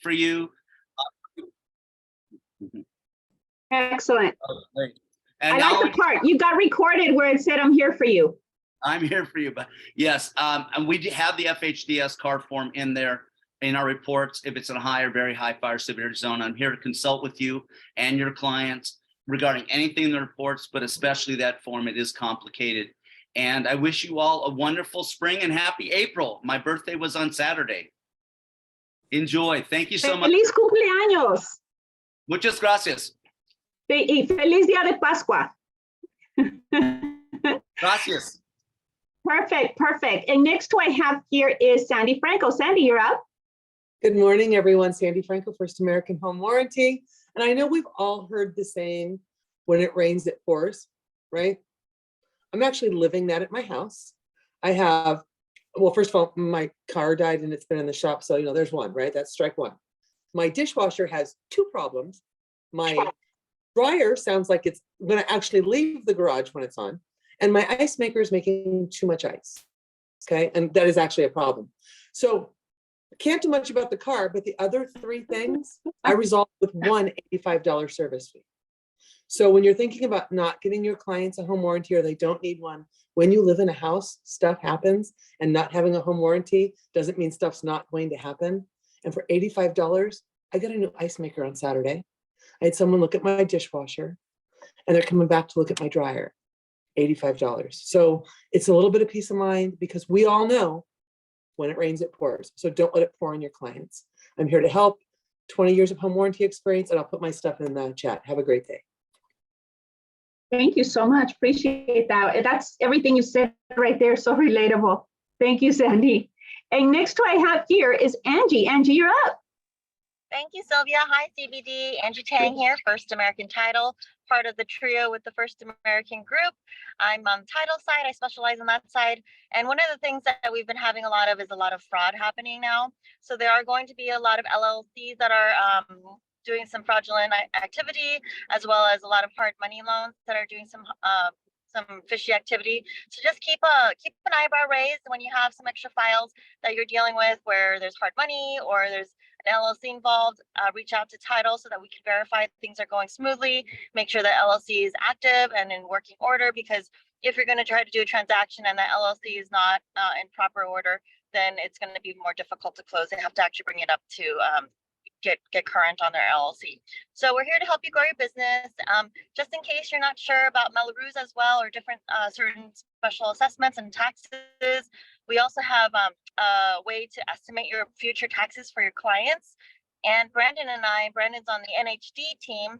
for you. Excellent. Great. I And now like the part you got recorded where it said, "I'm here for you." I'm here for you, but yes, and we have the FHDS card form in there in our reports. If it's in a high or very high fire severity zone, I'm here to consult with you and your clients regarding anything in the reports, but especially that form. It is complicated. And I wish you all a wonderful spring and happy April. My birthday was on Saturday. Enjoy. Thank you so much. Feliz cumpleaños. Muchas gracias. Y feliz día de Pascua. Gracias. Perfect, perfect. And next who I have here is Sandy Franco. Sandy, you're up. Good morning, everyone. Sandy Franco, First American Home Warranty. And I know we've all heard the saying, when it rains, it pours, right? I'm actually living that at my house. I have, well, first of all, my car died and it's been in the shop. So, there's one, right? That's strike one. My dishwasher has two problems. My dryer sounds like it's going to actually leave the garage when it's on. And my ice maker is making too much ice. Okay. And that is actually a problem. So I can't do much about the car, but the other three things I resolved with one $85 service fee. So when you're thinking about not getting your clients a home warranty or they don't need one, when you live in a house, stuff happens, and not having a home warranty doesn't mean stuff's not going to happen. And for $85, I got a new ice maker on Saturday. I had someone look at my dishwasher and they're coming back to look at my dryer. $85. So it's a little bit of peace of mind because we all know when it rains, it pours. So don't let it pour on your clients. I'm here to help. 20 years of home warranty experience, and I'll put my stuff in the chat. Have a great day. Thank you so much. Appreciate that. That's everything you said right there. So relatable. Thank you, Sandy. And next who I have here is Angie. Angie, you're up. Thank you, Sylvia. Hi, CBD. Angie Tang here, First American Title, part of the trio with the First American Group. I'm on the title side. I specialize on that side. And one of the things that we've been having a lot of is a lot of fraud happening now. So there are going to be a lot of LLCs that are doing some fraudulent activity, as well as a lot of hard money loans that are doing some fishy activity. So just keep an eyebrow raised when you have some extra files that you're dealing with where there's hard money or there's an LLC involved. Reach out to title so that we can verify things are going smoothly, make sure that LLC is active and in working order, because if you're going to try to do a transaction and the LLC is not in proper order, then it's going to be more difficult to close. They have to actually bring it up to get current on their LLC. So we're here to help you grow your business. Just in case you're not sure about Melrose as well, or different certain special assessments and taxes, we also have a way to estimate your future taxes for your clients. And Brandon's on the NHD team.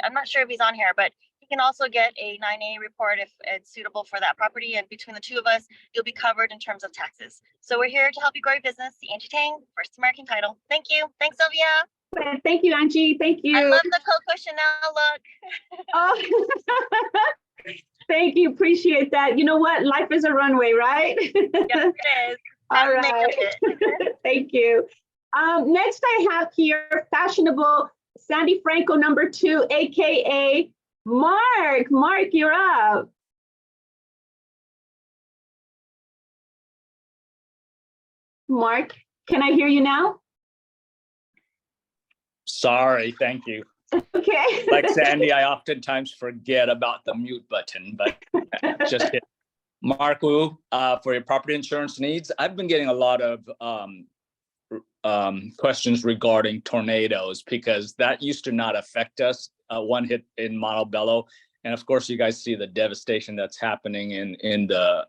I'm not sure if he's on here, but he can also get a 9A report if it's suitable for that property. And between the two of us, you'll be covered in terms of taxes. So we're here to help you grow your business. Angie Tang, First American Title. Thank you. Thanks, Sylvia. Thank you, Angie. Thank you. I love the Coco Chanel look. Oh, thank you. Appreciate that. You know what? Life is a runway, right? Yes, it is. All right. Thank you. Next, I have here fashionable Sandy Franco #2, AKA Mark. Mark, you're up. Mark, can I hear you now? Sorry, thank you. Okay. Like Sandy, I oftentimes forget about the mute button, but just hit. Mark Wu, for your property insurance needs, I've been getting a lot of questions regarding tornadoes because that used to not affect us. One hit in Montebello, and of course, you guys see the devastation that's happening in the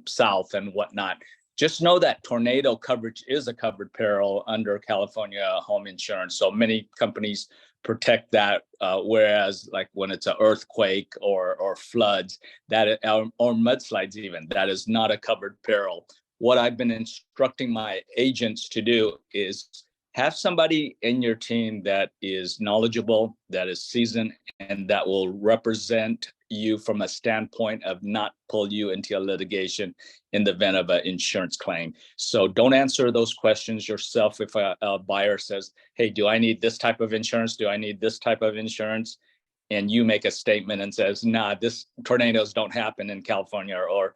South and whatnot. Just know that tornado coverage is a covered peril under California home insurance. So many companies protect that, whereas like when it's an earthquake or floods, or mudslides even, that is not a covered peril. What I've been instructing my agents to do is have somebody in your team that is knowledgeable, that is seasoned, and that will represent you from a standpoint of not pull you into a litigation in the event of an insurance claim. So don't answer those questions yourself. If a buyer says, hey, do I need this type of insurance? Do I need this type of insurance? and you make a statement and says, nah, this tornadoes don't happen in California, or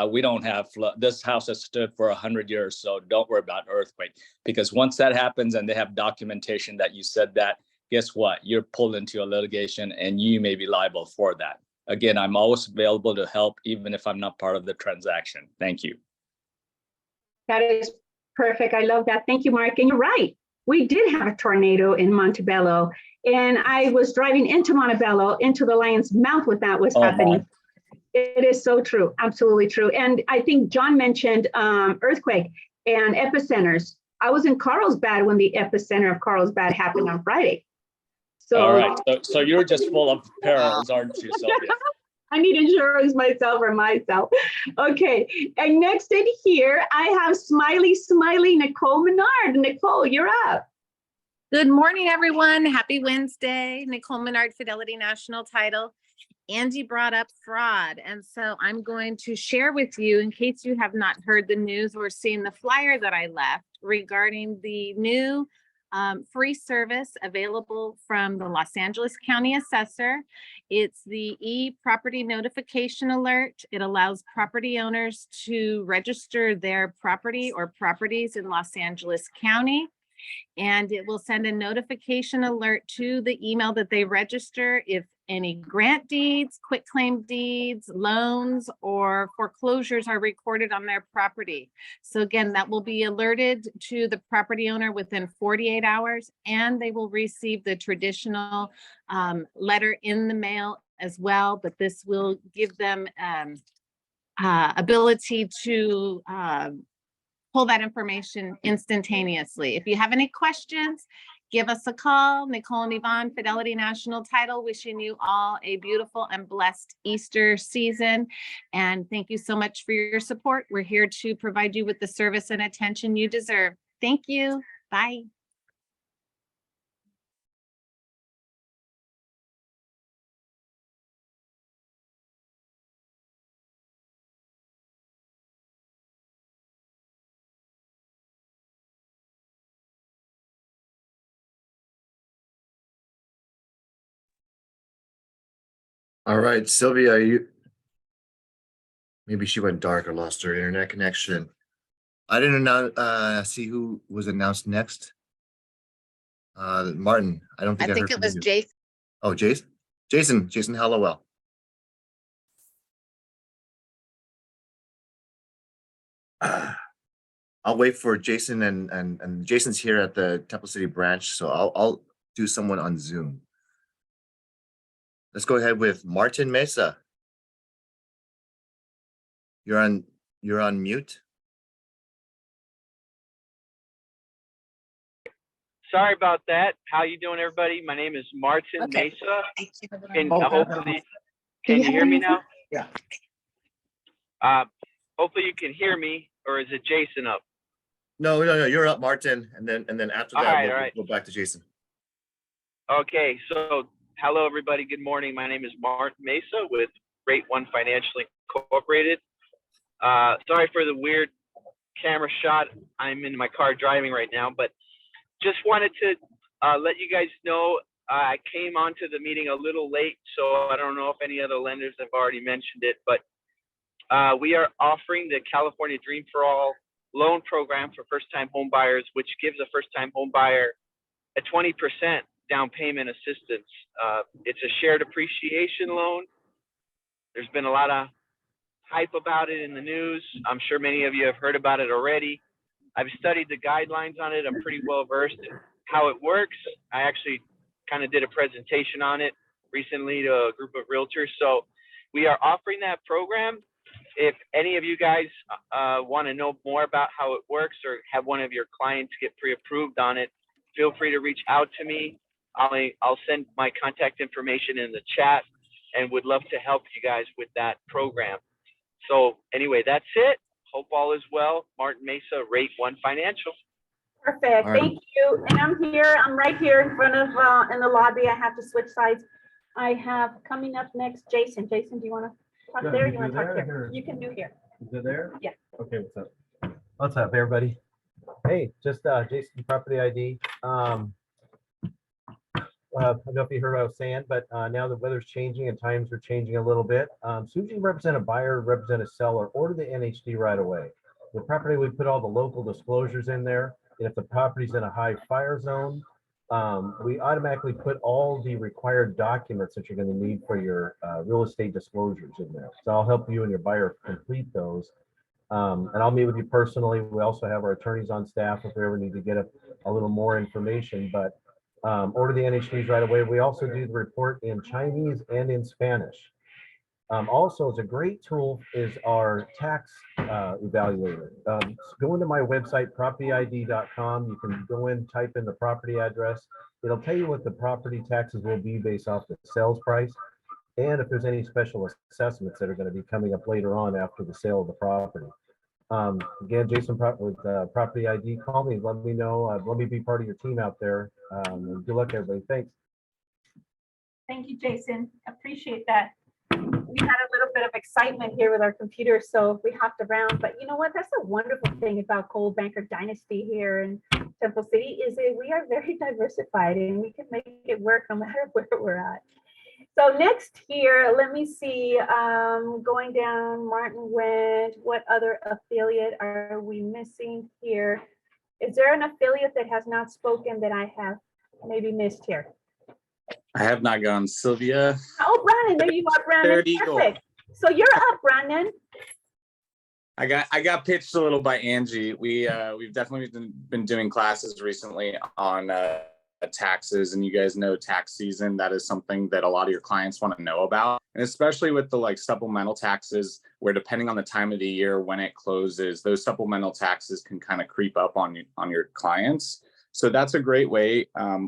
we don't have flood. This house has stood for 100 years, so don't worry about earthquake. Because once that happens and they have documentation that you said that, guess what? You're pulled into a litigation and you may be liable for that. Again, I'm always available to help, even if I'm not part of the transaction. Thank you. That is perfect. I love that. Thank you, Mark. And you're right. We did have a tornado in Montebello, and I was driving into Montebello, into the lion's mouth when that was happening. It is so true. Absolutely true. And I think John mentioned earthquake and epicenters. I was in Carlsbad when the epicenter of Carlsbad happened on Friday. So, all right. So you're just full of perils, aren't you, Sylvia? I need insurance myself for myself. Okay. And next in here, I have Smiley Nicole Menard. Nicole, you're up. Good morning, everyone. Happy Wednesday. Nicole Menard, Fidelity National Title. Angie brought up fraud. And so I'm going to share with you, in case you have not heard the news or seen the flyer that I left regarding the new free service available from the Los Angeles County Assessor. It's the e-property notification alert. It allows property owners to register their property or properties in Los Angeles County. And it will send a notification alert to the email that they register if any grant deeds, quitclaim deeds, loans, or foreclosures are recorded on their property. So again, that will be alerted to the property owner within 48 hours, and they will receive the traditional letter in the mail as well. But this will give them ability to pull that information instantaneously. If you have any questions, give us a call. Nicole and Yvonne, Fidelity National Title, wishing you all a beautiful and blessed Easter season. And thank you so much for your support. We're here to provide you with the service and attention you deserve. Thank you. Bye. All right, Sylvia, maybe she went dark or lost her internet connection. I didn't see who was announced next. Martin, I don't think I I think heard it from was you. Jason. Oh, Jason Hallowell. I'll wait for Jason and Jason's here at the Temple City branch, so I'll do someone on Zoom. Let's go ahead with Martin Mesa. You're on mute. Sorry about that. How you doing, everybody? My name is Martin Okay. Mesa. Can Oh, hopefully, can you hear me now? Yeah. Hopefully you can hear me, or is it Jason up? No, you're up, Martin, and then after All that, right, we'll all right. go back to Jason. Okay, so hello, everybody. Good morning. My name is Martin Mesa with Rate One Financial Incorporated. Sorry for the weird camera shot. I'm in my car driving right now, but just wanted to let you guys know I came onto the meeting a little late, so I don't know if any other lenders have already mentioned it, but we are offering the California Dream for All loan program for first-time home buyers, which gives a first-time home buyer a 20% down payment assistance. It's a shared appreciation loan. There's been a lot of hype about it in the news. I'm sure many of you have heard about it already. I've studied the guidelines on it. I'm pretty well versed in how it works. I actually kind of did a presentation on it recently to a group of realtors. So we are offering that program. If any of you guys want to know more about how it works or have one of your clients get pre-approved on it, feel free to reach out to me. I'll send my contact information in the chat and would love to help you guys with that program. So anyway, that's it. Hope all is well. Martin Mesa, Rate One Financial. Perfect. All right. Thank you. And I'm right here in front of, in the lobby. I have to switch sides. I have coming up next, Jason. Jason, do you want to talk there? You want to talk here? You can do here. Is it there? Yeah. Okay, what's up? What's up, everybody? Hey, just Jason Property ID. I don't know if you heard what I was saying, but now the weather's changing and times are changing a little bit. So usually represent a buyer, represent a seller, order the NHD right away. The property, we put all the local disclosures in there. And if the property's in a high fire zone, we automatically put all the required documents that you're going to need for your real estate disclosures in there. So I'll help you and your buyer complete those. And I'll meet with you personally. We also have our attorneys on staff if we ever need to get a little more information, but order the NHDs right away. We also do the report in Chinese and in Spanish. Also, it's a great tool is our tax evaluator. Go into my website, propertyid.com. You can go in, type in the property address. It'll tell you what the property taxes will be based off the sales price, and if there's any special assessments that are going to be coming up later on after the sale of the property. Again, Jason with Property ID, call me, let me know, let me be part of your team out there. Good luck, everybody. Thanks. Thank you, Jason. Appreciate that. We had a little bit of excitement here with our computer, so we hopped around. But you know what? That's a wonderful thing about Coldwell Banker Dynasty here in Temple City is that we are very diversified and we can make it work no matter where we're at. So next here, let me see, going down, Martin went, what other affiliate are we missing here? Is there an affiliate that has not spoken that I have maybe missed here? I have not gone. Sylvia. Oh, Brandon, there you are, Brandon. Third Eagle. Perfect. So you're up, Brandon. I got pitched a little by Angie. We've definitely been doing classes recently on taxes, and you guys know tax season. That is something that a lot of your clients want to know about, and especially with the like supplemental taxes, where depending on the time of the year when it closes, those supplemental taxes can kind of creep up on your clients. So that's a great way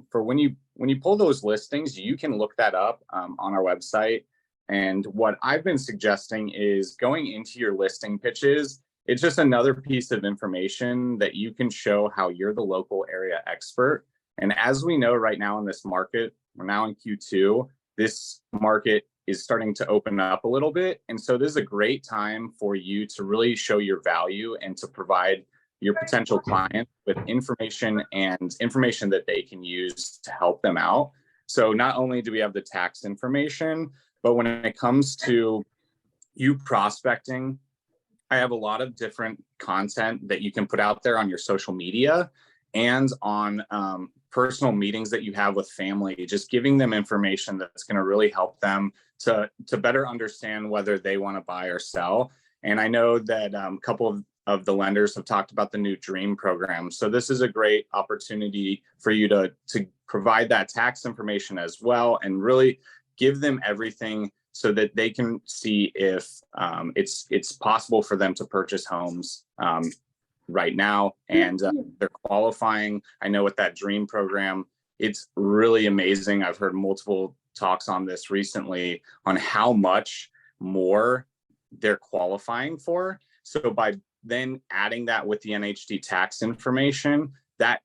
for when you pull those listings, you can look that up on our website. And what I've been suggesting is going into your listing pitches. It's just another piece of information that you can show how you're the local area expert. And as we know right now in this market, we're now in Q2, this market is starting to open up a little bit. And so this is a great time for you to really show your value and to provide your potential client with information and information that they can use to help them out. So not only do we have the tax information, but when it comes to you prospecting, I have a lot of different content that you can put out there on your social media and on personal meetings that you have with family, just giving them information that's going to really help them to better understand whether they want to buy or sell. And I know that a couple of the lenders have talked about the new DREAM program. So this is a great opportunity for you to provide that tax information as well and really give them everything so that they can see if it's possible for them to purchase homes right now and they're qualifying. I know with that DREAM program, it's really amazing. I've heard multiple talks on this recently on how much more they're qualifying for. So by then adding that with the NHD tax information,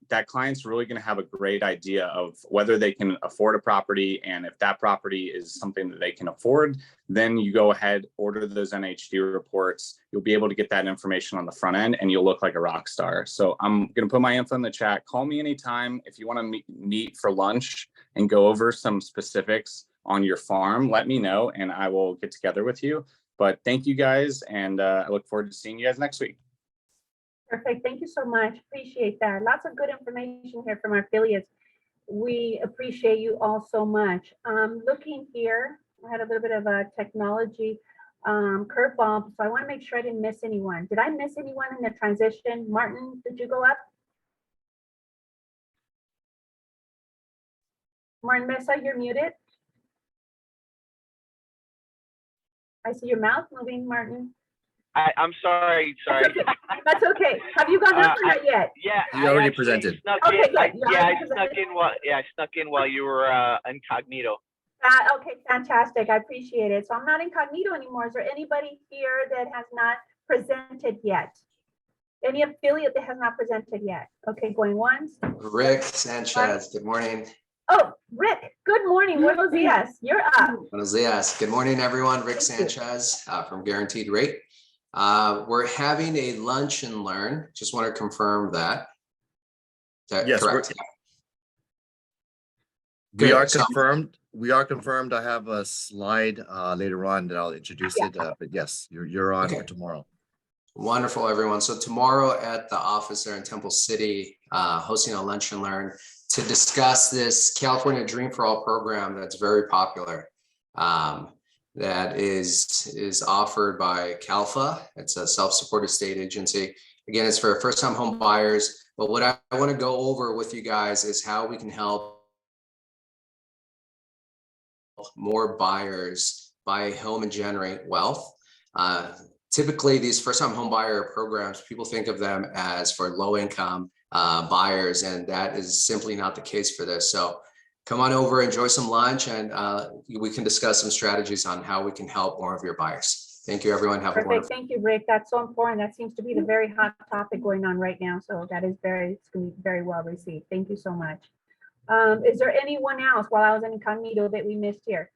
that client's really going to have a great idea of whether they can afford a property. And if that property is something that they can afford, then you go ahead, order those NHD reports. You'll be able to get that information on the front end and you'll look like a rock star. So I'm going to put my info in the chat. Call me anytime if you want to meet for lunch and go over some specifics on your farm. Let me know and I will get together with you. But thank you guys. And I look forward to seeing you guys next week. Perfect. Thank you so much. Appreciate that. Lots of good information here from our affiliates. We appreciate you all so much. Looking here, I had a little bit of a technology curveball, so I want to make sure I didn't miss anyone. Did I miss anyone in the transition? Martin, did you go up? Martin Mesa, you're muted. I see your mouth moving, Martin. I'm sorry. That's okay. Have you gone up or not yet? Yeah, You already presented. Okay, good. I You snuck in while you were incognito. Okay, fantastic. I appreciate it. So I'm not incognito anymore. Is there anybody here that has not presented yet? Any affiliate that has not presented yet? Okay, going once. Rick Sanchez, good morning. Oh, Rick, good morning. Buenos dias. You're up. Buenos dias. Good morning, everyone. Rick Thank Sanchez from Guaranteed Rate. We're having a lunch and learn. Just want to confirm that. Is that Yes, correct? We are Good. So- confirmed. We are confirmed. I have a slide later on that I'll introduce Yeah. it. But yes, you're on for Okay. tomorrow. Wonderful, everyone. So tomorrow at the office there in Temple City, hosting a lunch and learn to discuss this California Dream for All program that's very popular. That is offered by CalFA. It's a self-supported state agency. Again, it's for first-time home buyers. But what I want to go over with you guys is how we can help more buyers buy a home and generate wealth. Typically, these first-time home buyer programs, people think of them as for low-income buyers, and that is simply not the case for this. So come on over, enjoy some lunch, and we can discuss some strategies on how we can help more of your buyers. Thank you, everyone. Have a Perfect. wonderful. Thank you, Rick. That's so important. That seems to be the very hot topic going on right now. So that is it's going to be very well received. Thank you so much. Is there anyone else while I was in incognito that we missed here?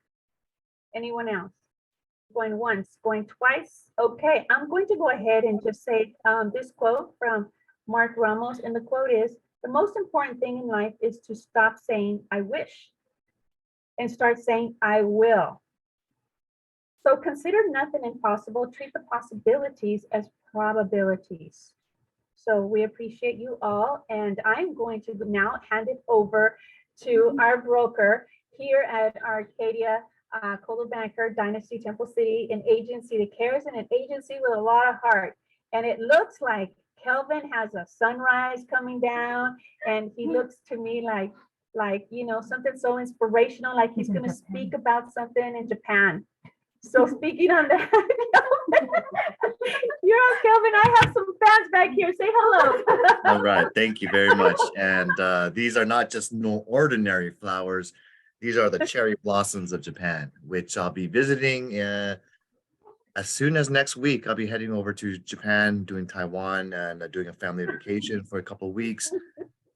Anyone else? Going once, going twice? Okay, I'm going to go ahead and just say this quote from Mark Ramos. And the quote is, the most important thing in life is to stop saying, I wish, and start saying, I will. So consider nothing impossible. Treat the possibilities as probabilities. So we appreciate you all. And I'm going to now hand it over to our broker here at Arcadia Coldwell Banker Dynasty Temple City, an agency that cares and an agency with a lot of heart. And it looks like Kelvin has a sunrise coming down, and he looks to me like you know, something so inspirational, like he's going to speak about something in Japan. So speaking on that, you're on, Kelvin. I have some fans back here. Say hello. All right, thank you very much. And these are not just no ordinary flowers. These are the cherry blossoms of Japan, which I'll be visiting as soon as next week. I'll be heading over to Japan, doing Taiwan, and doing a family vacation for a couple of weeks.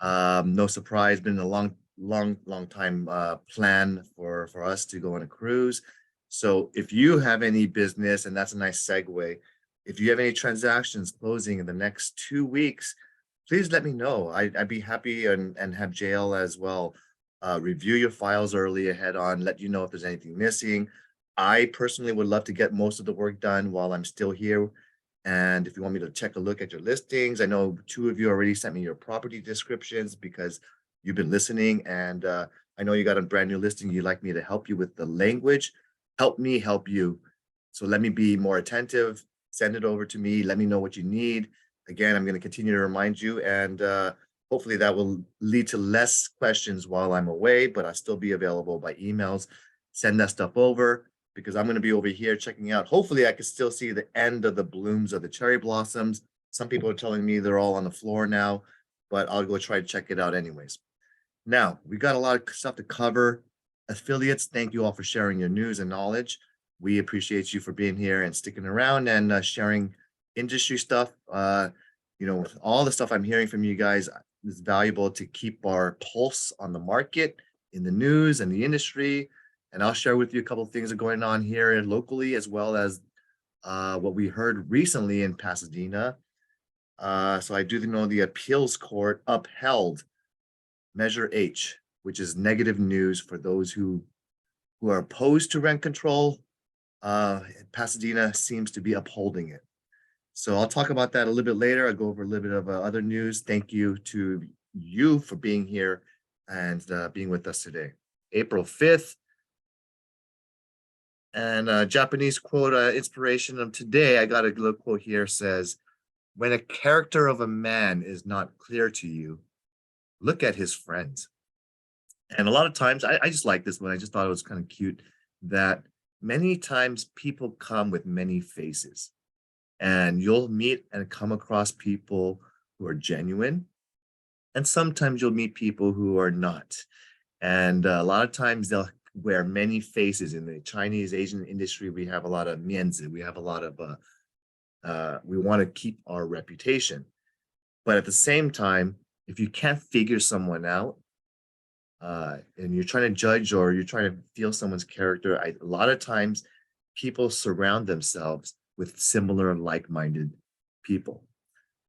No surprise, been a long time plan for us to go on a cruise. So if you have any business, and that's a nice segue, if you have any transactions closing in the next 2 weeks, please let me know. I'd be happy and have JL as well review your files early ahead on, let you know if there's anything missing. I personally would love to get most of the work done while I'm still here. And if you want me to check a look at your listings, I know 2 of you already sent me your property descriptions because you've been listening. And I know you got a brand new listing. You'd like me to help you with the language. Help me help you. So let me be more attentive. Send it over to me. Let me know what you need. Again, I'm going to continue to remind you, and hopefully that will lead to less questions while I'm away, but I'll still be available by emails. Send that stuff over because I'm going to be over here checking out. Hopefully I can still see the end of the blooms of the cherry blossoms. Some people are telling me they're all on the floor now, but I'll go try to check it out anyways. Now, we got a lot of stuff to cover. Affiliates, thank you all for sharing your news and knowledge. We appreciate you for being here and sticking around and sharing industry stuff. You know, all the stuff I'm hearing from you guys is valuable to keep our pulse on the market, in the news and the industry. And I'll share with you a couple of things that are going on here locally, as well as what we heard recently in Pasadena. So I do know the appeals court upheld Measure H, which is negative news for those who are opposed to rent control. Pasadena seems to be upholding it. So I'll talk about that a little bit later. I'll go over a little bit of other news. Thank you to you for being here and being with us today. April 5th. And Japanese quote, inspiration of today, I got a little quote here, says, when a character of a man is not clear to you, look at his friends. And a lot of times, I just like this one. I just thought it was kind of cute that many times people come with many faces. And you'll meet and come across people who are genuine. And sometimes you'll meet people who are not. And a lot of times they'll wear many faces. In the Chinese Asian industry, we have a lot of mianzi. We have a lot of, we want to keep our reputation. But at the same time, if you can't figure someone out, and you're trying to judge or you're trying to feel someone's character, a lot of times people surround themselves with similar like-minded people.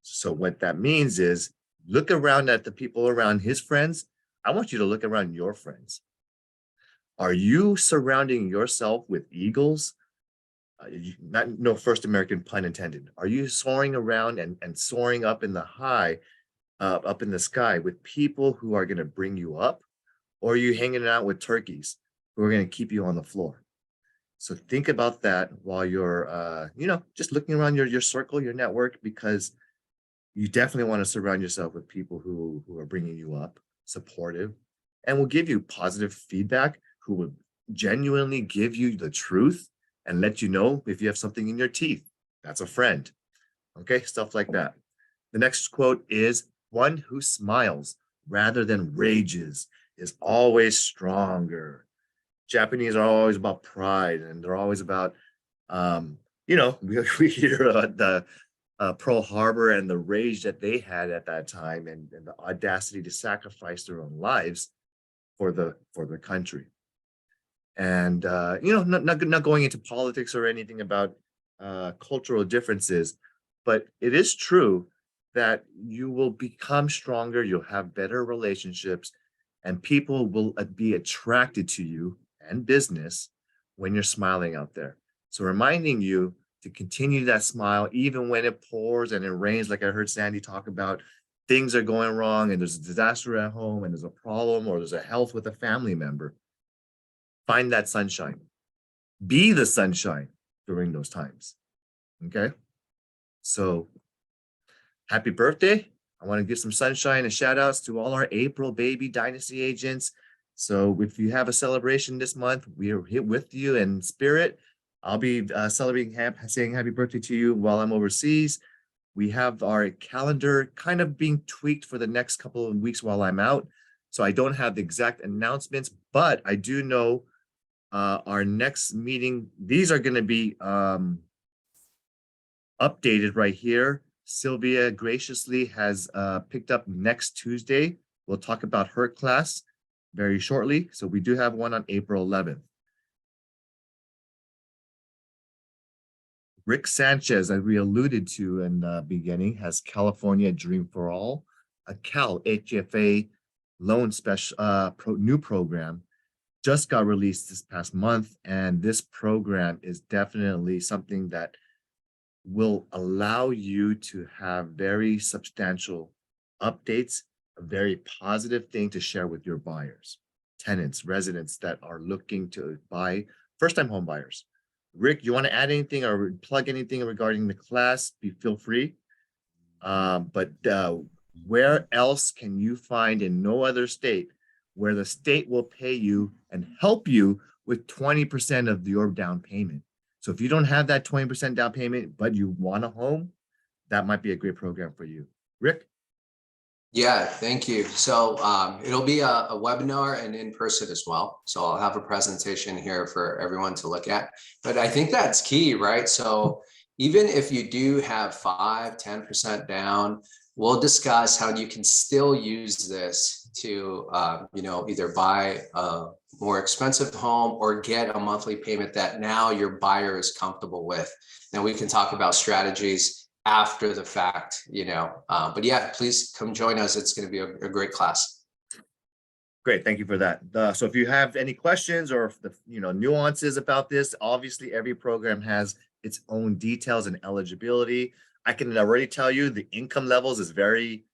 So what that means is look around at the people around his friends. I want you to look around your friends Are you surrounding yourself with eagles? No first American pun intended. Are you soaring around and soaring up in the high, up in the sky with people who are going to bring you up? Or are you hanging out with turkeys who are going to keep you on the floor? So think about that while you're, just looking around your circle, your network, because you definitely want to surround yourself with people who are bringing you up, supportive, and will give you positive feedback, who will genuinely give you the truth and let you know if you have something in your teeth. That's a friend. Okay, stuff like that. The next quote is, one who smiles rather than rages is always stronger. Japanese are always about pride, and they're always about, we hear about the Pearl Harbor and the rage that they had at that time, and the audacity to sacrifice their own lives for the country. And not going into politics or anything about cultural differences, but it is true that you will become stronger, you'll have better relationships, and people will be attracted to you and business when you're smiling out there. So reminding you to continue that smile, even when it pours and it rains, like I heard Sandy talk about, things are going wrong and there's a disaster at home and there's a problem or there's a health with a family member. Find that sunshine. Be the sunshine during those times. Okay? So happy birthday. I want to give some sunshine and shout outs to all our April baby dynasty agents. So if you have a celebration this month, we are here with you in spirit. I'll be celebrating, saying happy birthday to you while I'm overseas. We have our calendar kind of being tweaked for the next couple of weeks while I'm out. So I don't have the exact announcements, but I do know our next meeting, these are going to be updated right here. Sylvia graciously has picked up next Tuesday. We'll talk about her class very shortly. So we do have one on April 11th. Rick Sanchez, as we alluded to in the beginning, has California Dream for All, a Cal HFA loan special new program, just got released this past month. And this program is definitely something that will allow you to have very substantial updates, a very positive thing to share with your buyers, tenants, residents that are looking to buy, first-time home buyers. Rick, you want to add anything or plug anything regarding the class? Feel free. But where else can you find in no other state where the state will pay you and help you with 20% of your down payment? So if you don't have that 20% down payment, but you want a home, that might be a great program for you. Rick? Yeah, thank you. So it'll be a webinar and in person as well. So I'll have a presentation here for everyone to look at. But I think that's key, right? So even if you do have 5-10% down, we'll discuss how you can still use this to either buy a more expensive home or get a monthly payment that now your buyer is comfortable with. And we can talk about strategies after the fact, but yeah, please come join us. It's going to be a great class. Great, thank you for that. So if you have any questions or the nuances about this, obviously every program has its own details and eligibility. I can already tell you the income levels is very,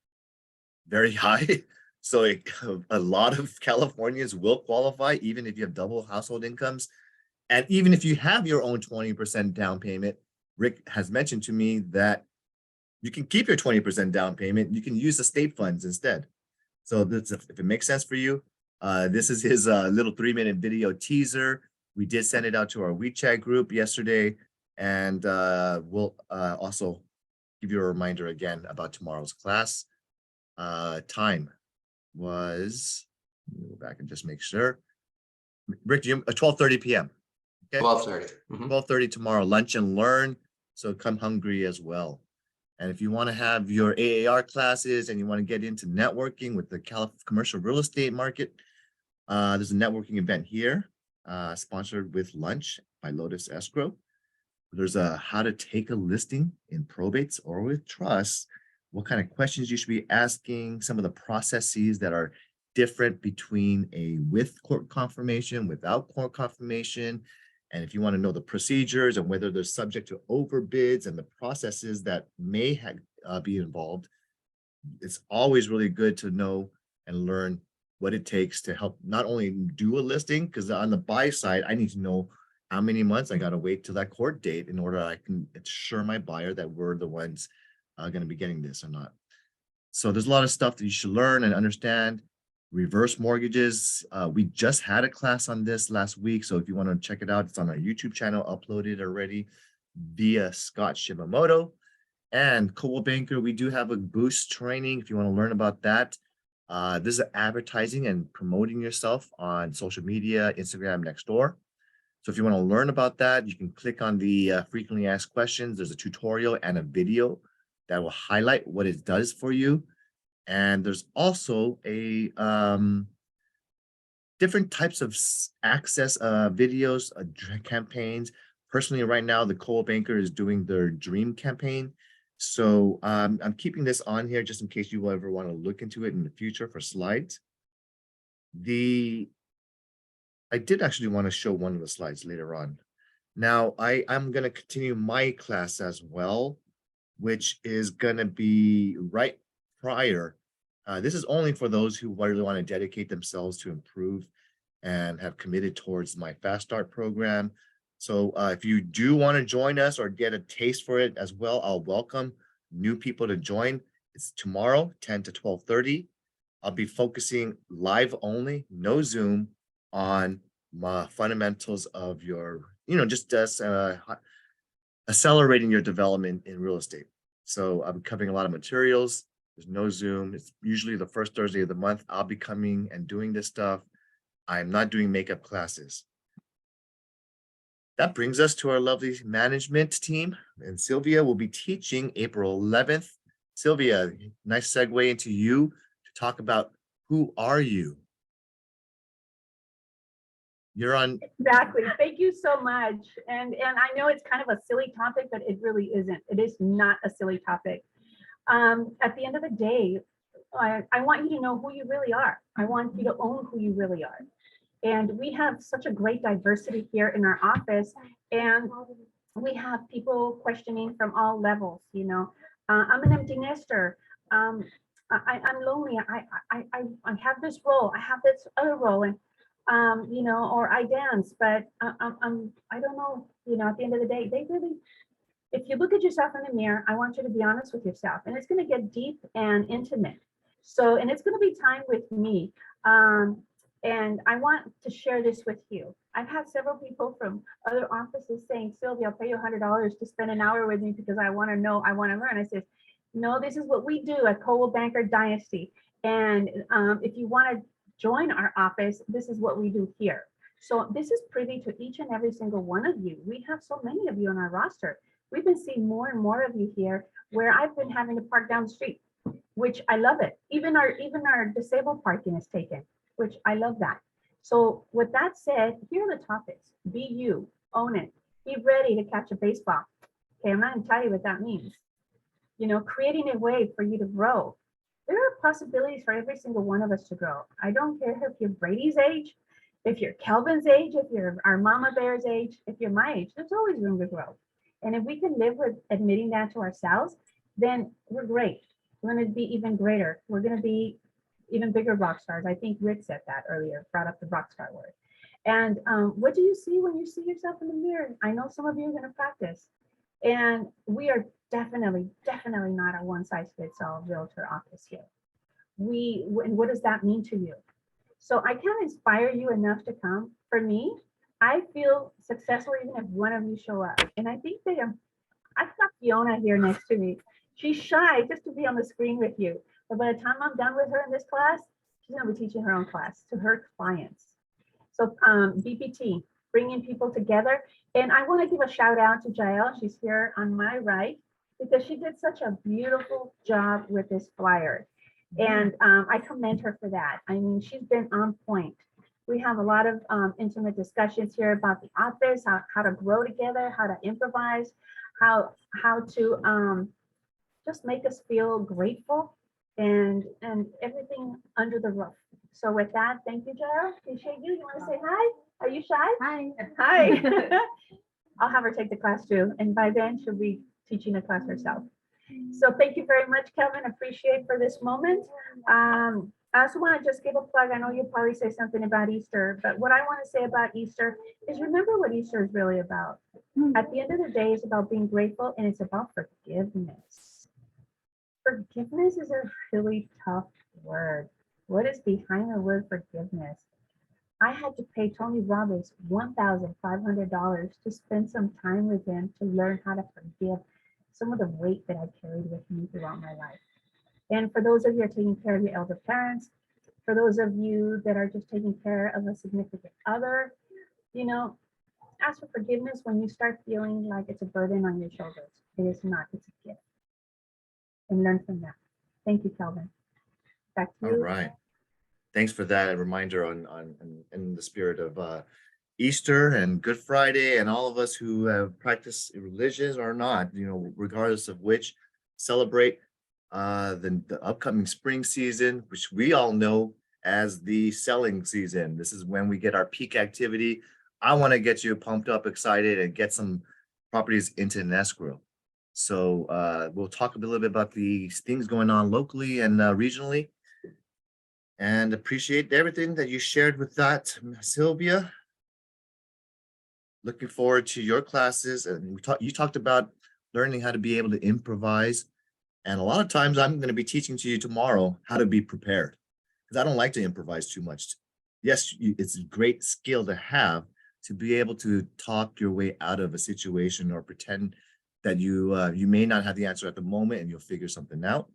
very high. So a lot of Californians will qualify, even if you have double household incomes. And even if you have your own 20% down payment, Rick has mentioned to me that you can keep your 20% down payment. You can use the state funds instead. So if it makes sense for you, this is his little 3-minute video teaser. We did send it out to our WeChat group yesterday. And we'll also give you a reminder again about tomorrow's class. Time was, let me go back and just make sure. Rick, 12:30 p.m. Okay. 12:30. 12:30 tomorrow, lunch and learn. So come hungry as well. And if you want to have your AAR classes and you want to get into networking with the commercial real estate market, there's a networking event here, sponsored with lunch by Lotus Escrow. There's a how to take a listing in probates or with trusts, what kind of questions you should be asking, some of the processes that are different between a with court confirmation, without court confirmation. And if you want to know the procedures and whether they're subject to overbids and the processes that may be involved, it's always really good to know and learn what it takes to help not only do a listing, because on the buy side, I need to know how many months I got to wait till that court date in order I can assure my buyer that we're the ones going to be getting this or not. So there's a lot of stuff that you should learn and understand. Reverse mortgages. We just had a class on this last week. So if you want to check it out, it's on our YouTube channel, uploaded already via Scott Shimamoto. And Coldwell Banker, we do have a boost training if you want to learn about that. This is advertising and promoting yourself on social media, Instagram, Nextdoor. So if you want to learn about that, you can click on the frequently asked questions. There's a tutorial and a video that will highlight what it does for you. And there's also a different types of access videos, campaigns. Personally, right now, the Coldwell Banker is doing their dream campaign. So I'm keeping this on here just in case you ever want to look into it in the future for slides. I did actually want to show one of the slides later on. Now, I'm going to continue my class as well, which is going to be right prior. This is only for those who really want to dedicate themselves to improve and have committed towards my Fast Start program. So if you do want to join us or get a taste for it as well, I'll welcome new people to join. It's tomorrow, 10 to 12:30. I'll be focusing live only, no Zoom, on my fundamentals of your, just accelerating your development in real estate. So I'm covering a lot of materials. There's no Zoom. It's usually the first Thursday of the month. I'll be coming and doing this stuff. I'm not doing makeup classes. That brings us to our lovely management team, and Sylvia will be teaching April 11th. Sylvia, nice segue into you to talk about who are you? You're on. Exactly. Thank you so much. And I know it's kind of a silly topic, but it really isn't. It is not a silly topic. At the end of the day, I want you to know who you really are. I want you to own who you really are. And we have such a great diversity here in our office, and we have people questioning from all levels. I'm an empty nester. I'm lonely. I have this role. I have this other role, and or I dance, but I don't know. At the end of the day, if you look at yourself in the mirror, I want you to be honest with yourself, and it's going to get deep and intimate. So, and it's going to be time with me. And I want to share this with you. I've had several people from other offices saying, Sylvia, I'll pay you $100 to spend an hour with me because I want to know, I want to learn. I said, no, this is what we do at Coldwell Banker Dynasty. And if you want to join our office, this is what we do here. So this is privy to each and every single one of you. We have so many of you on our roster. We've been seeing more and more of you here, where I've been having to park down the street, which I love it. Even our disabled parking is taken, which I love that. So with that said, here are the topics. Be you, own it, be ready to catch a baseball. Okay, I'm not gonna tell you what that means. Creating a way for you to grow. There are possibilities for every single one of us to grow. I don't care if you're Brady's age, if you're Kelvin's age, if you're our Mama Bear's age, if you're my age, there's always room to grow. And if we can live with admitting that to ourselves, then we're great. We're gonna be even greater. We're gonna be even bigger rock stars. I think Rick said that earlier, brought up the rock star word. And what do you see when you see yourself in the mirror? I know some of you are going to practice. And we are definitely not a one size fits all realtor office here. And what does that mean to you? So I can't inspire you enough to come. For me, I feel successful even if one of you show up. And I think that I've got Fiona here next to me. She's shy just to be on the screen with you. But by the time I'm done with her in this class, she's going to be teaching her own class to her clients. So BPT, bringing people together. And I want to give a shout out to Jael. She's here on my right because she did such a beautiful job with this flyer. And I commend her for that. I mean, she's been on point. We have a lot of intimate discussions here about the office, how to grow together, how to improvise, how to just make us feel grateful and everything under the roof. So with that, thank you, Gerald. Appreciate you. You want to say hi? Are you shy? Hi. Hi. I'll have her take the class too. And by then she'll be teaching the class herself. So thank you very much, Kelvin. Appreciate for this moment. I also want to just give a plug. I know you'll probably say something about Easter, but what I want to say about Easter is remember what Easter is really about. At the end of the day, it's about being grateful and it's about forgiveness. Forgiveness is a really tough word. What is behind the word forgiveness? I had to pay Tony Robbins $1,500 to spend some time with him to learn how to forgive some of the weight that I carried with me throughout my life. And for those of you who are taking care of your elder parents, for those of you that are just taking care of a significant other, you know, ask for forgiveness when you start feeling like it's a burden on your shoulders. It is not, it's a gift. And learn from that. Thank you, Kelvin. Back to you. All right. Thanks for that reminder in the spirit of Easter and Good Friday, and all of us who have practiced religions or not, you know, regardless of which, celebrate the upcoming spring season, which we all know as the selling season. This is when we get our peak activity. I want to get you pumped up, excited, and get some properties into an escrow. So we'll talk a little bit about these things going on locally and regionally. And appreciate everything that you shared with that, Sylvia. Looking forward to your classes. And you talked about learning how to be able to improvise. And a lot of times I'm going to be teaching to you tomorrow how to be prepared, because I don't like to improvise too much. Yes, it's a great skill to have, to be able to talk your way out of a situation or pretend that you may not have the answer at the moment and you'll figure something out.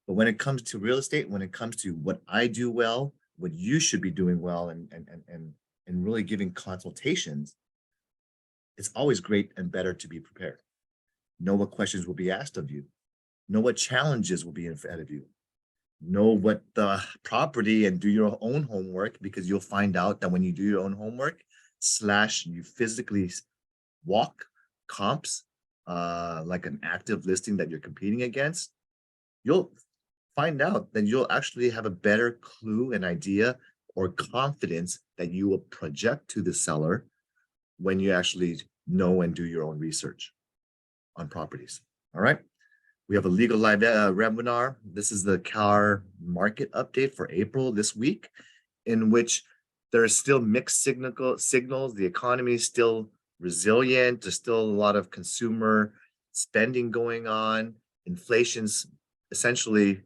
But when it comes to real estate, when it comes to what I do well, what you should be doing well, and really giving consultations, it's always great and better to be prepared. Know what questions will be asked of you. Know what challenges will be in front of you. Know what the property, and do your own homework, because you'll find out that when you do your own homework, / you physically walk comps, like an active listing that you're competing against, you'll find out that you'll actually have a better clue and idea or confidence that you will project to the seller when you actually know and do your own research on properties. All right. We have a legal live webinar. This is the car market update for April this week, in which there are still mixed signals. The economy is still resilient. There's still a lot of consumer spending going on. Inflation's essentially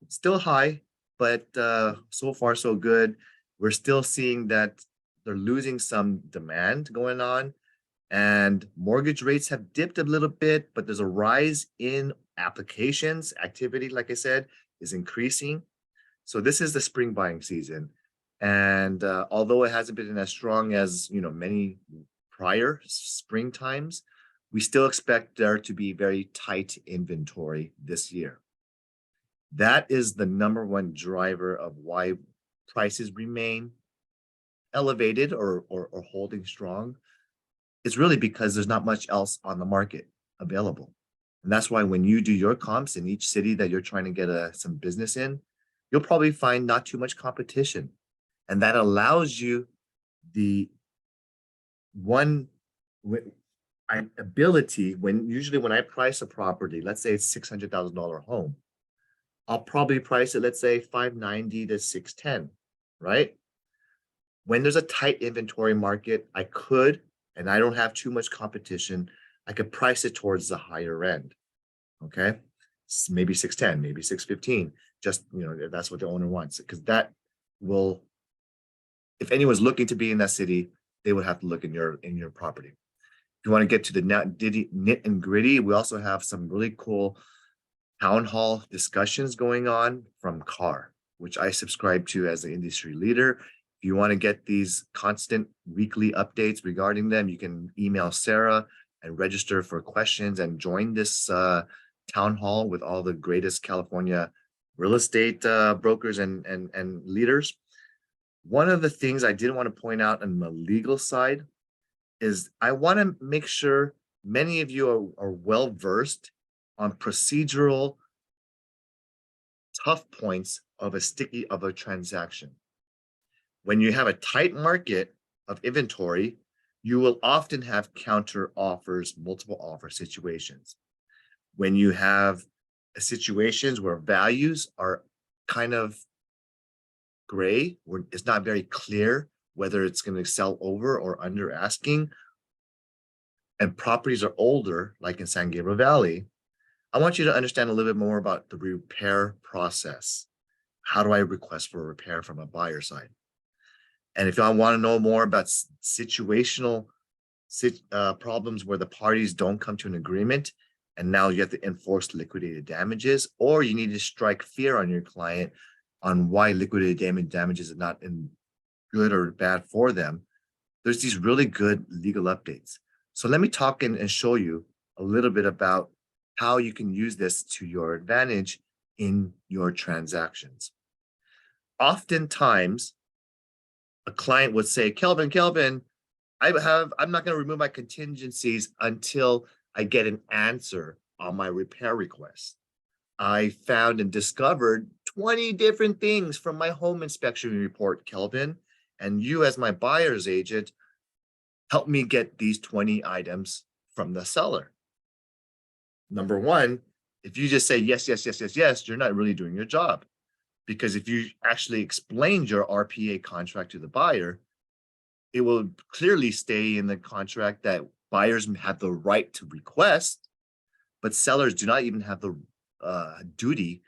still high, but so far so good. We're still seeing that they're losing some demand going on, and mortgage rates have dipped a little bit, but there's a rise in applications. Activity, like I said, is increasing. So this is the spring buying season. And although it hasn't been as strong as, you know, many prior spring times, we still expect there to be very tight inventory this year. That is the #1 driver of why prices remain elevated or holding strong. It's really because there's not much else on the market available. And that's why when you do your comps in each city that you're trying to get some business in, you'll probably find not too much competition. And that allows you the ability, usually when I price a property, let's say it's $600,000 home, I'll probably price it, let's say $590 to $610, right? When there's a tight inventory market, I could, and I don't have too much competition, I could price it towards the higher end. Okay, maybe 610, maybe 615, just, you know, if that's what the owner wants, because that will, if anyone's looking to be in that city, they would have to look in your property. If you want to get to the nit and gritty, we also have some really cool town hall discussions going on from CAR, which I subscribe to as the industry leader. If you want to get these constant weekly updates regarding them, you can email Sarah and register for questions and join this town hall with all the greatest California real estate brokers and leaders. One of the things I did want to point out on the legal side is I want to make sure many of you are well versed on procedural tough points of a transaction. When you have a tight market of inventory, you will often have counter offers, multiple offer situations. When you have situations where values are kind of gray, where it's not very clear whether it's going to sell over or under asking, and properties are older, like in San Gabriel Valley, I want you to understand a little bit more about the repair process. How do I request for a repair from a buyer side? And if I want to know more about situational problems where the parties don't come to an agreement, and now you have to enforce liquidated damages, or you need to strike fear on your client on why liquidated damages are not in good or bad for them, there's these really good legal updates. So let me talk and show you a little bit about how you can use this to your advantage in your transactions. Oftentimes, a client would say, Kelvin, I'm not going to remove my contingencies until I get an answer on my repair request. I found and discovered 20 different things from my home inspection report, Kelvin, and you as my buyer's agent, help me get these 20 items from the seller. Number one, if you just say yes, you're not really doing your job. Because if you actually explained your RPA contract to the buyer, it will clearly stay in the contract that buyers have the right to request, but sellers do not even have the duty,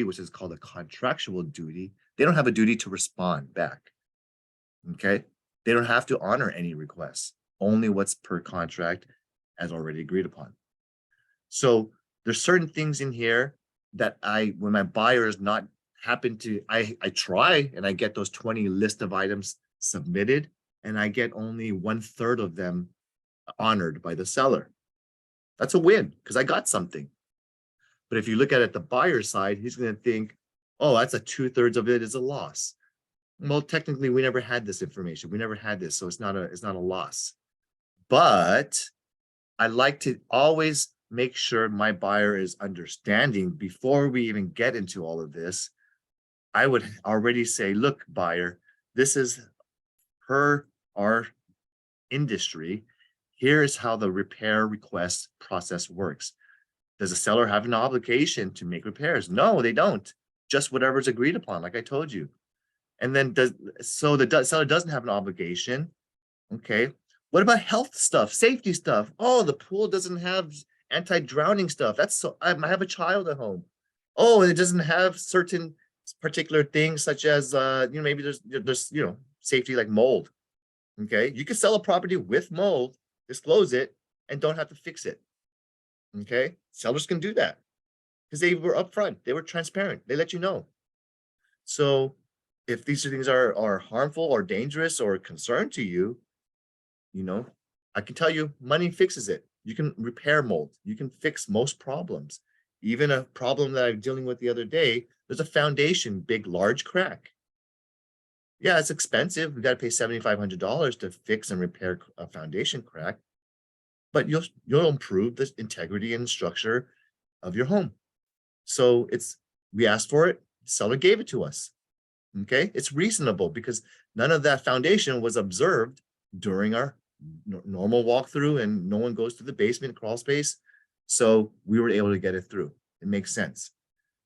which is called a contractual duty. They don't have a duty to respond back. Okay. They don't have to honor any requests, only what's per contract as already agreed upon. So there's certain things in here that when my buyer is not happen to, I try and I get those 20 list of items submitted, and I get only 1/3 of them honored by the seller. That's a win because I got something. But if you look at it the buyer's side, he's going to think, oh, that's 2/3 of it is a loss. Well, technically, we never had this information. We never had this, so it's not a loss. But I like to always make sure my buyer is understanding before we even get into all of this. I would already say, look, buyer, this is per our industry. Here's how the repair request process works. Does the seller have an obligation to make repairs? No, they don't. Just whatever's agreed upon, like I told you. And then the seller doesn't have an obligation. Okay. What about health stuff, safety stuff? Oh, the pool doesn't have anti-drowning stuff. I have a child at home. Oh, it doesn't have certain particular things such as maybe there's safety like mold. Okay. You can sell a property with mold, disclose it, and don't have to fix it. Okay. Sellers can do that because they were upfront. They were transparent. They let you know. So if these things are harmful or dangerous or a concern to you, I can tell you money fixes it. You can repair mold. You can fix most problems. Even a problem that I'm dealing with the other day, there's a foundation, big, large crack. Yeah, it's expensive. We got to pay $7,500 to fix and repair a foundation crack, but you'll improve the integrity and structure of your home. So we asked for it, the seller gave it to us. Okay, it's reasonable because none of that foundation was observed during our normal walkthrough, and no one goes to the basement crawl space. So we were able to get it through. It makes sense.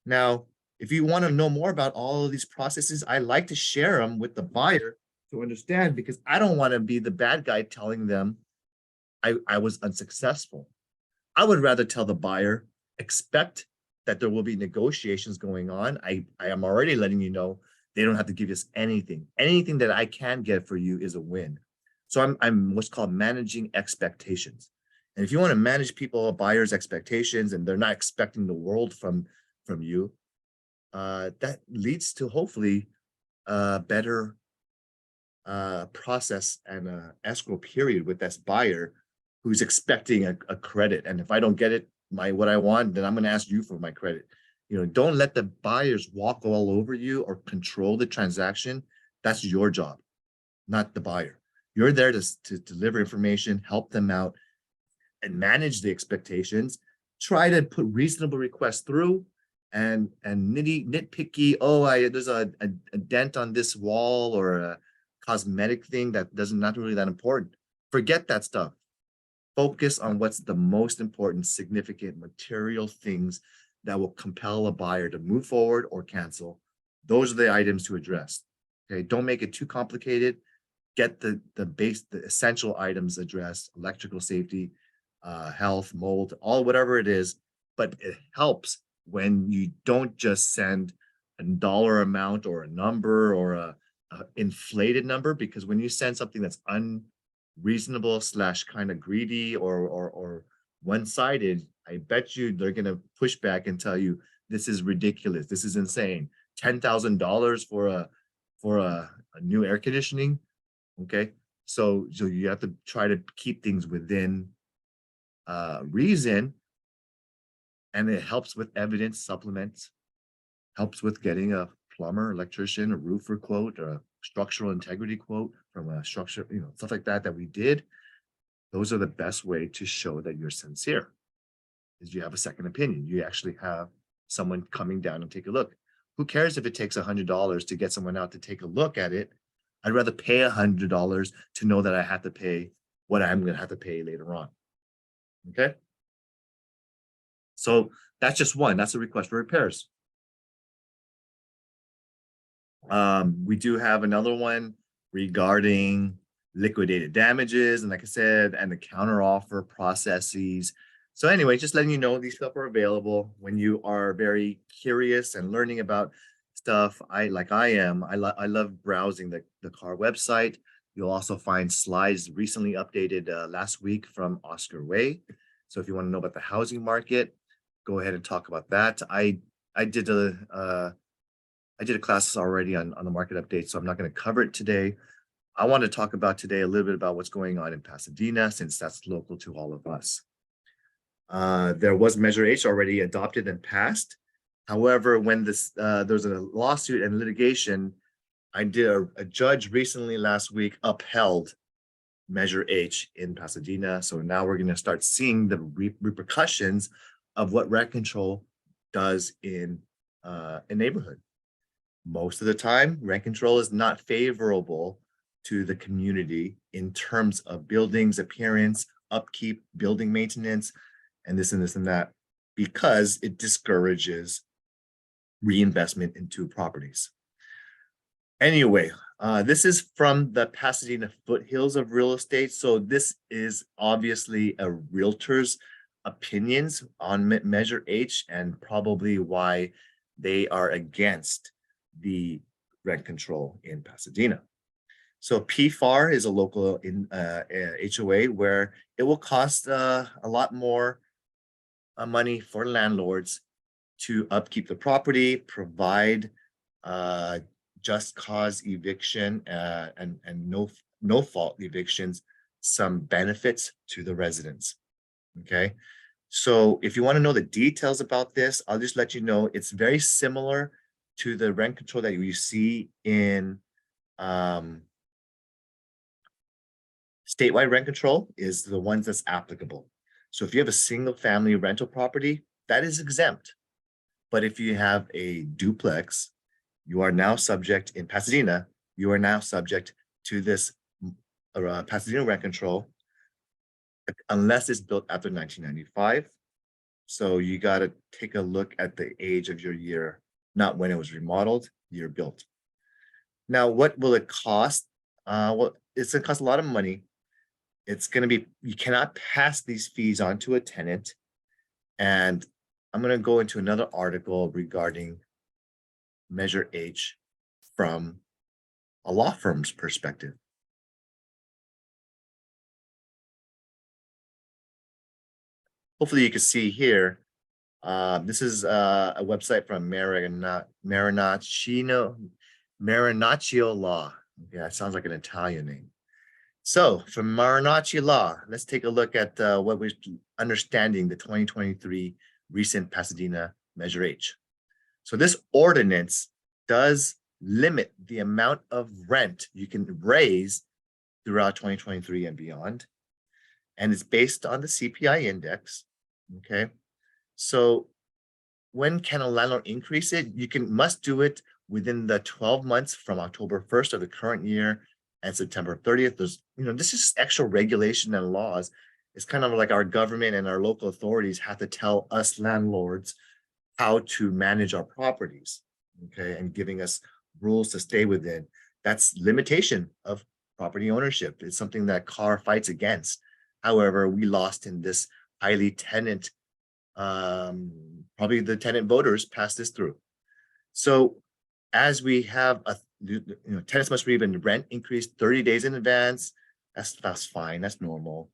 Now, if you want to know more about all of these processes, I like to share them with the buyer to understand, because I don't want to be the bad guy telling them I was unsuccessful. I would rather tell the buyer, expect that there will be negotiations going on. I am already letting you know they don't have to give us anything. Anything that I can get for you is a win. So I'm what's called managing expectations. And if you want to manage people, buyers' expectations, and they're not expecting the world from you, that leads to hopefully a better process and a escrow period with this buyer who's expecting a credit. And if I don't get it, what I want, then I'm going to ask you for my credit. Don't let the buyers walk all over you or control the transaction. That's your job, not the buyer. You're there to deliver information, help them out, and manage the expectations. Try to put reasonable requests through, and nitpicky, there's a dent on this wall or a cosmetic thing that doesn't not really that important. Forget that stuff. Focus on what's the most important, significant material things that will compel a buyer to move forward or cancel. Those are the items to address. Okay, don't make it too complicated. Get the essential items addressed: electrical safety, health, mold, whatever it is. But it helps when you don't just send a dollar amount or a number or a inflated number, because when you send something that's unreasonable / kind of greedy or one-sided, I bet you they're gonna push back and tell you this is ridiculous, this is insane. $10,000 for a new air conditioning. Okay, so you have to try to keep things within reason, and it helps with evidence supplements, helps with getting a plumber, electrician, a roofer quote, or a structural integrity quote from a structure, stuff like that we did. Those are the best way to show that you're sincere, is you have a second opinion. You actually have someone coming down and take a look. Who cares if it takes $100 to get someone out to take a look at it? I'd rather pay $100 to know that I have to pay what I'm going to have to pay later on. Okay. So that's just one. That's a request for repairs. We do have another one regarding liquidated damages, and like I said, and the counteroffer processes. So anyway, just letting you know these stuff are available when you are very curious and learning about stuff. I love browsing the car website. You'll also find slides recently updated last week from Oscar Way. So if you want to know about the housing market, go ahead and talk about that. I did a class already on the market update, so I'm not going to cover it today. I want to talk about today a little bit about what's going on in Pasadena, since that's local to all of us. There was Measure H already adopted and passed. However, when there's a lawsuit and litigation, a judge recently last week upheld Measure H in Pasadena. So now we're going to start seeing the repercussions of what rent control does in a neighborhood. Most of the time, rent control is not favorable to the community in terms of buildings appearance, upkeep, building maintenance, and this and this and that, because it discourages reinvestment into properties. Anyway, this is from the Pasadena Foothills of Real Estate. So this is obviously a realtor's opinions on Measure H and probably why they are against the rent control in Pasadena. So PFAR is a local HOA where it will cost a lot more money for landlords to upkeep the property, provide just cause eviction and no fault evictions, some benefits to the residents. Okay, so if you want to know the details about this, I'll just let you know it's very similar to the rent control that you see in statewide rent control is the ones that's applicable. So if you have a single family rental property, that is exempt. But if you have a duplex, you are now subject in Pasadena, you are now subject to this Pasadena rent control unless it's built after 1995. So you got to take a look at the age of your year, not when it was remodeled, year built. Now, what will it cost? Well, it's going to cost a lot of money. It's going to be, you cannot pass these fees on to a tenant. And I'm going to go into another article regarding Measure H from a law firm's perspective. Hopefully you can see here. This is a website from Marinaccio Law. Yeah, it sounds like an Italian name. So from Marinaccio Law, let's take a look at what we're understanding the 2023 recent Pasadena Measure H. So this ordinance does limit the amount of rent you can raise throughout 2023 and beyond. And it's based on the CPI index. Okay. So when can a landlord increase it? You must do it within the 12 months from October 1st of the current year and September 30th. There's, this is extra regulation and laws. It's kind of like our government and our local authorities have to tell us landlords how to manage our properties, okay, and giving us rules to stay within. That's limitation of property ownership. It's something that CAR fights against. However, we lost in this highly tenant, probably the tenant voters passed this through. So as we have tenants must receive a rent increase 30 days in advance. That's fine, that's normal.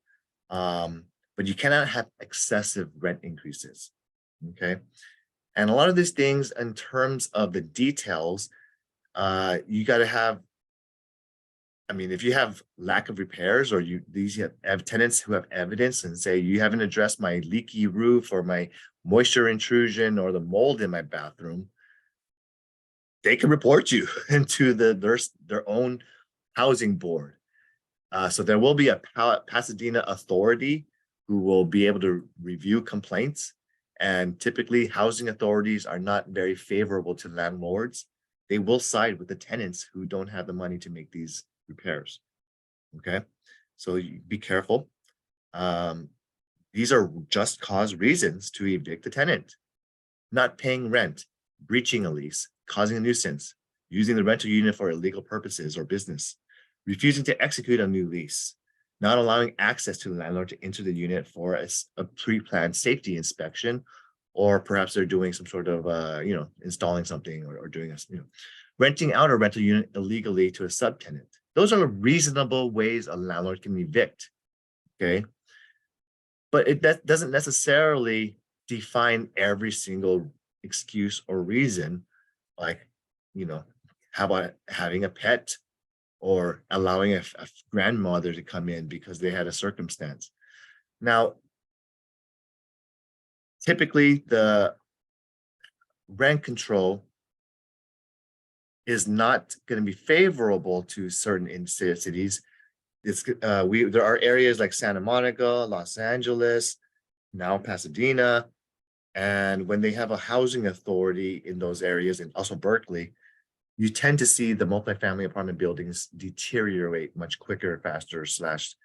But you cannot have excessive rent increases, okay? And a lot of these things in terms of the details, you got to have, if you have lack of repairs or you have tenants who have evidence and say you haven't addressed my leaky roof or my moisture intrusion or the mold in my bathroom, they can report you into their own housing board. So there will be a Pasadena authority who will be able to review complaints. And typically housing authorities are not very favorable to landlords. They will side with the tenants who don't have the money to make these repairs. Okay, so be careful. These are just cause reasons to evict the tenant. Not paying rent, breaching a lease, causing a nuisance, using the rental unit for illegal purposes or business, refusing to execute a new lease, not allowing access to the landlord to enter the unit for a pre-planned safety inspection, or perhaps they're doing some sort of, installing something or doing renting out a rental unit illegally to a subtenant. Those are reasonable ways a landlord can evict, okay? But that doesn't necessarily define every single excuse or reason, like, how about having a pet or allowing a grandmother to come in because they had a circumstance. Now, typically the rent control is not going to be favorable to certain cities. There are areas like Santa Monica, Los Angeles, now Pasadena, and when they have a housing authority in those areas, and also Berkeley, you tend to see the multifamily apartment buildings deteriorate much quicker, faster, slash,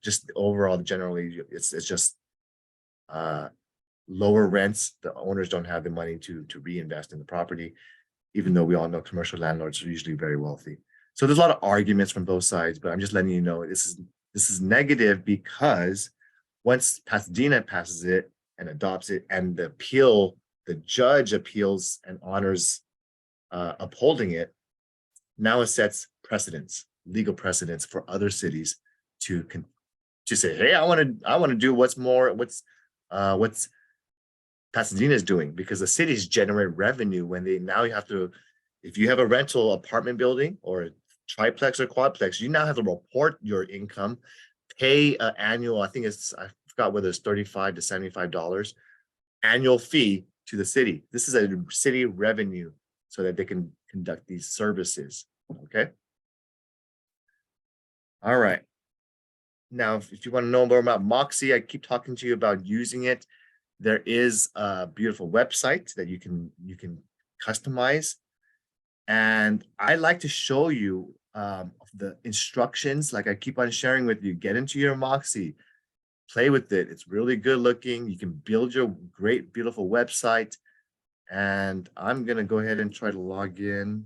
just overall, generally, it's just lower rents. The owners don't have the money to reinvest in the property, even though we all know commercial landlords are usually very wealthy. So there's a lot of arguments from both sides, but I'm just letting you know this is negative because once Pasadena passes it and adopts it, and the judge appeals and honors upholding it, now it sets precedents, legal precedents for other cities to say, hey, I want to do what's Pasadena is doing, because the cities generate revenue when if you have a rental apartment building or a triplex or quadplex, you now have to report your income, pay an annual, I forgot whether it's $35 to $75 annual fee to the city. This is a city revenue so that they can conduct these services, okay? All right. Now, if you want to know more about Moxie, I keep talking to you about using it. There is a beautiful website that you can customize. And I like to show you the instructions, like I keep on sharing with you. Get into your Moxie, play with it. It's really good looking. You can build your great, beautiful website. And I'm going to go ahead and try to log in.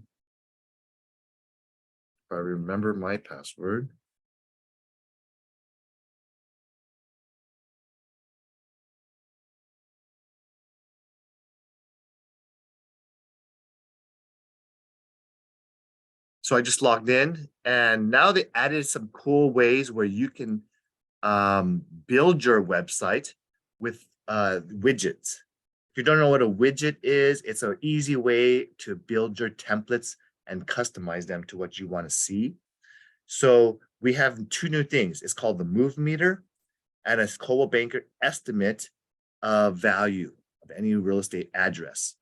If I remember my password. So I just logged in, and now they added some cool ways where you can build your website with widgets. If you don't know what a widget is, it's an easy way to build your templates and customize them to what you want to see. So we have two new things. It's called the Move Meter and a Coldwell Banker estimate of value of any real estate address.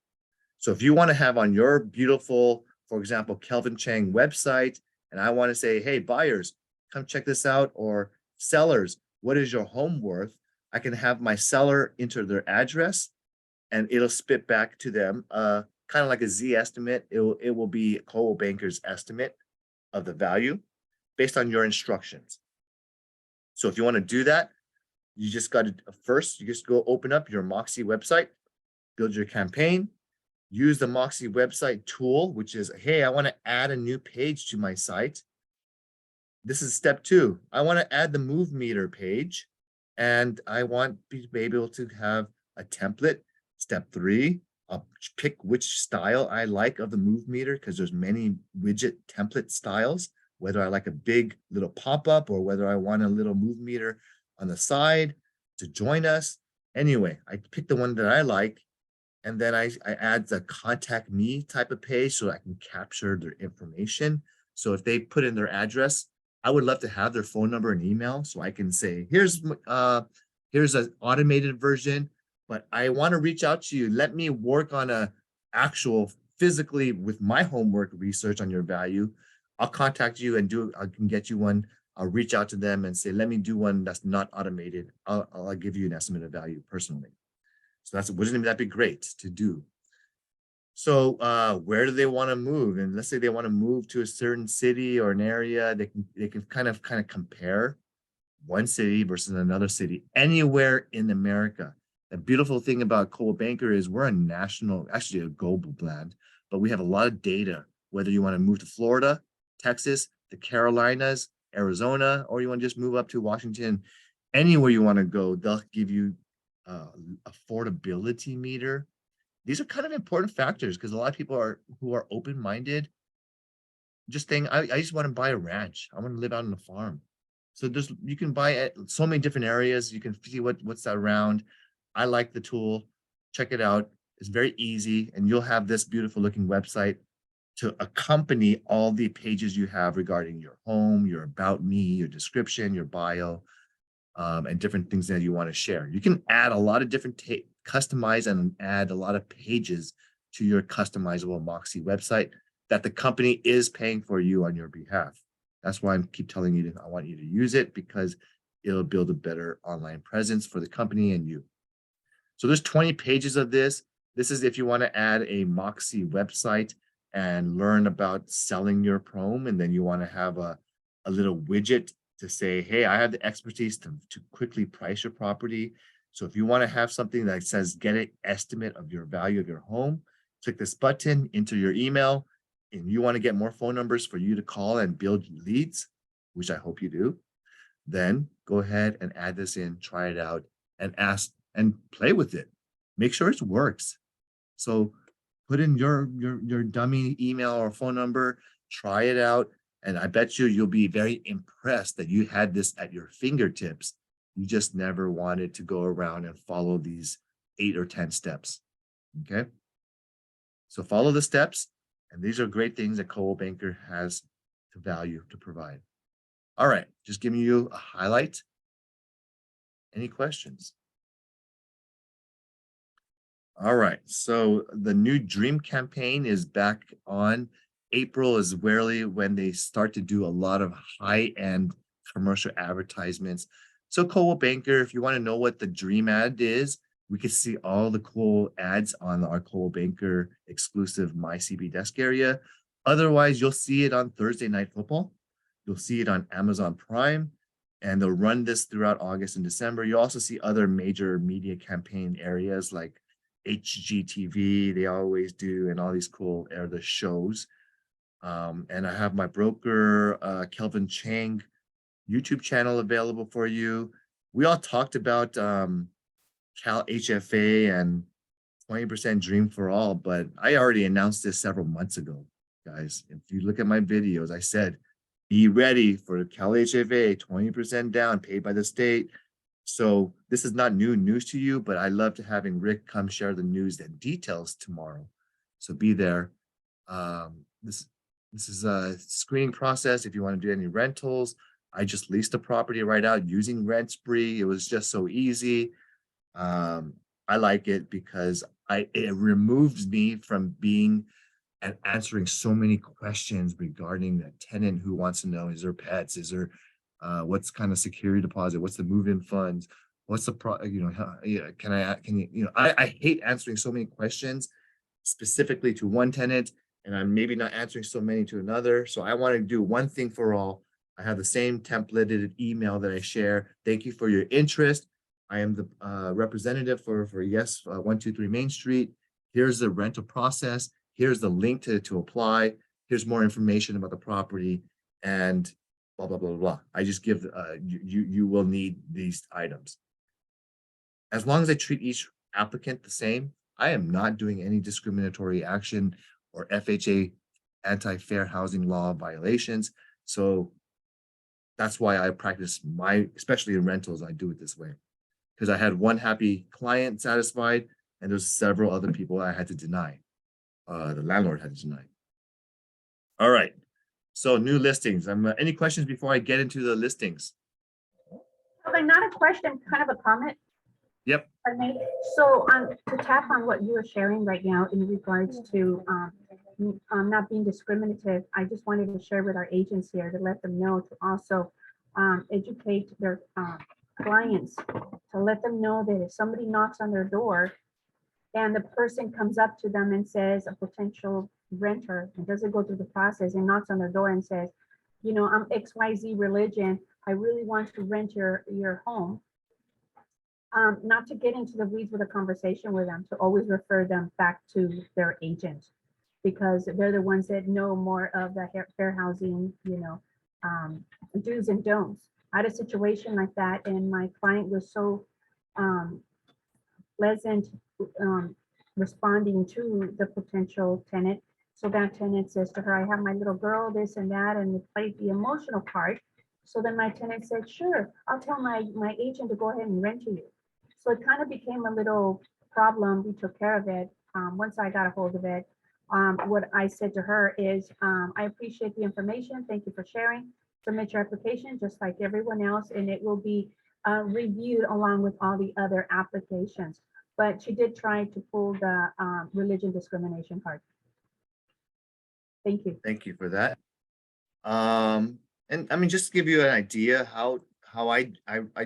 So if you want to have on your beautiful, for example, Kelvin Chang website, and I want to say, hey, buyers, come check this out, or sellers, what is your home worth? I can have my seller enter their address and it'll spit back to them, kind of like a Z estimate. It will be Coldwell Banker's estimate of the value based on your instructions. So if you want to do that, you just got to first, you just go open up your Moxie website, build your campaign, use the Moxie website tool, which is, hey, I want to add a new page to my site. This is step 2. I want to add the move meter page, and I want to be able to have a template. Step 3, I'll pick which style I like of the move meter, because there's many widget template styles, whether I like a big little pop-up or whether I want a little move meter on the side to join us. Anyway, I pick the one that I like, and then I add the contact me type of page so I can capture their information. So if they put in their address, I would love to have their phone number and email so I can say, here's an automated version, but I want to reach out to you. Let me work on a actual physically with my homework research on your value. I'll contact you and I can get you one. I'll reach out to them and say, let me do one that's not automated. I'll give you an estimate of value personally. So wouldn't that be great to do? So where do they want to move? And let's say they want to move to a certain city or an area, they can kind of compare one city versus another city anywhere in America. The beautiful thing about Coldwell Banker is we're a national, actually a global brand, but we have a lot of data, whether you want to move to Florida, Texas, the Carolinas, Arizona, or you want to just move up to Washington, anywhere you want to go, they'll give you affordability meter. These are kind of important factors because a lot of people who are open-minded, just saying, I just want to buy a ranch. I want to live out on a farm. So you can buy at so many different areas. You can see what's around. I like the tool. Check it out. It's very easy, and you'll have this beautiful looking website to accompany all the pages you have regarding your home, your about me, your description, your bio, and different things that you want to share. You can add a lot of different customize and add a lot of pages to your customizable Moxie website that the company is paying for you on your behalf. That's why I keep telling you I want you to use it, because it'll build a better online presence for the company and you. So there's 20 pages of this. This is if you want to add a Moxie website and learn about selling your prom, and then you want to have a little widget to say, hey, I have the expertise to quickly price your property. So if you want to have something that says, get an estimate of your value of your home, click this button, enter your email, and you want to get more phone numbers for you to call and build leads, which I hope you do, then go ahead and add this in, try it out, and ask and play with it. Make sure it works. So put in your dummy email or phone number, try it out, and I bet you'll be very impressed that you had this at your fingertips. You just never wanted to go around and follow these 8 or 10 steps. Okay. So follow the steps, and these are great things that Coldwell Banker has to value to provide. All right, just giving you a highlight. Any questions? All right, so the new Dream campaign is back on. April is rarely when they start to do a lot of high-end commercial advertisements. So Coldwell Banker, if you want to know what the Dream ad is, we can see all the cool ads on our Coldwell Banker exclusive My CB Desk area. Otherwise, you'll see it on Thursday Night Football. You'll see it on Amazon Prime, and they'll run this throughout August and December. You also see other major media campaign areas like HGTV, they always do, and all these cool the shows. And I have my broker, Kelvin Chang, YouTube channel available for you. We all talked about Cal HFA and 20% Dream for All, but I already announced this several months ago, guys. If you look at my videos, I said, be ready for Cal HFA, 20% down, paid by the state. So this is not new news to you, but I love to having Rick come share the news and details tomorrow. So be there. This is a screening process. If you want to do any rentals, I just leased a property right out using Rent Spree. It was just so easy. I like it because it removes me from being and answering so many questions regarding a tenant who wants to know, is there pets? Is there what's kind of security deposit? What's the move-in funds? what's the yeah, can you, I hate answering so many questions specifically to one tenant, and I'm maybe not answering so many to another. So I want to do one thing for all. I have the same templated email that I share. Thank you for your interest. I am the representative for Yes 123 Main Street. Here's the rental process. Here's the link to apply. Here's more information about the property, and blah blah blah blah blah. I just give you will need these items. As long as I treat each applicant the same, I am not doing any discriminatory action or FHA anti-fair housing law violations. So that's why I practice especially in rentals, I do it this way. Because I had one happy client satisfied, and there's several other people I had to deny. The landlord had to deny. All right. So new listings. Any questions before I get into the listings? Okay, not a question, kind of a comment. Yep. Pardon me. So to tap on what you are sharing right now in regards to not being discriminative, I just wanted to share with our agents here to let them know to also educate their clients, to let them know that if somebody knocks on their door and the person comes up to them and says, a potential renter, and doesn't go through the process and knocks on their door and says, you know, I'm XYZ religion, I really want to rent your home. Not to get into the weeds with a conversation with them, to always refer them back to their agent, because they're the ones that know more of the fair housing, you know, do's and don'ts. I had a situation like that, and my client was so pleasant responding to the potential tenant. So that tenant says to her, I have my little girl, this and that, and we played the emotional part. So then my tenant said, sure, I'll tell my agent to go ahead and rent to you. So it kind of became a little problem. We took care of it. Once I got a hold of it, what I said to her is, I appreciate the information. Thank you for sharing. Submit your application just like everyone else, and it will be reviewed along with all the other applications. But she did try to pull the religion discrimination card. Thank you. Thank you for that. And I mean, just to give you an idea how I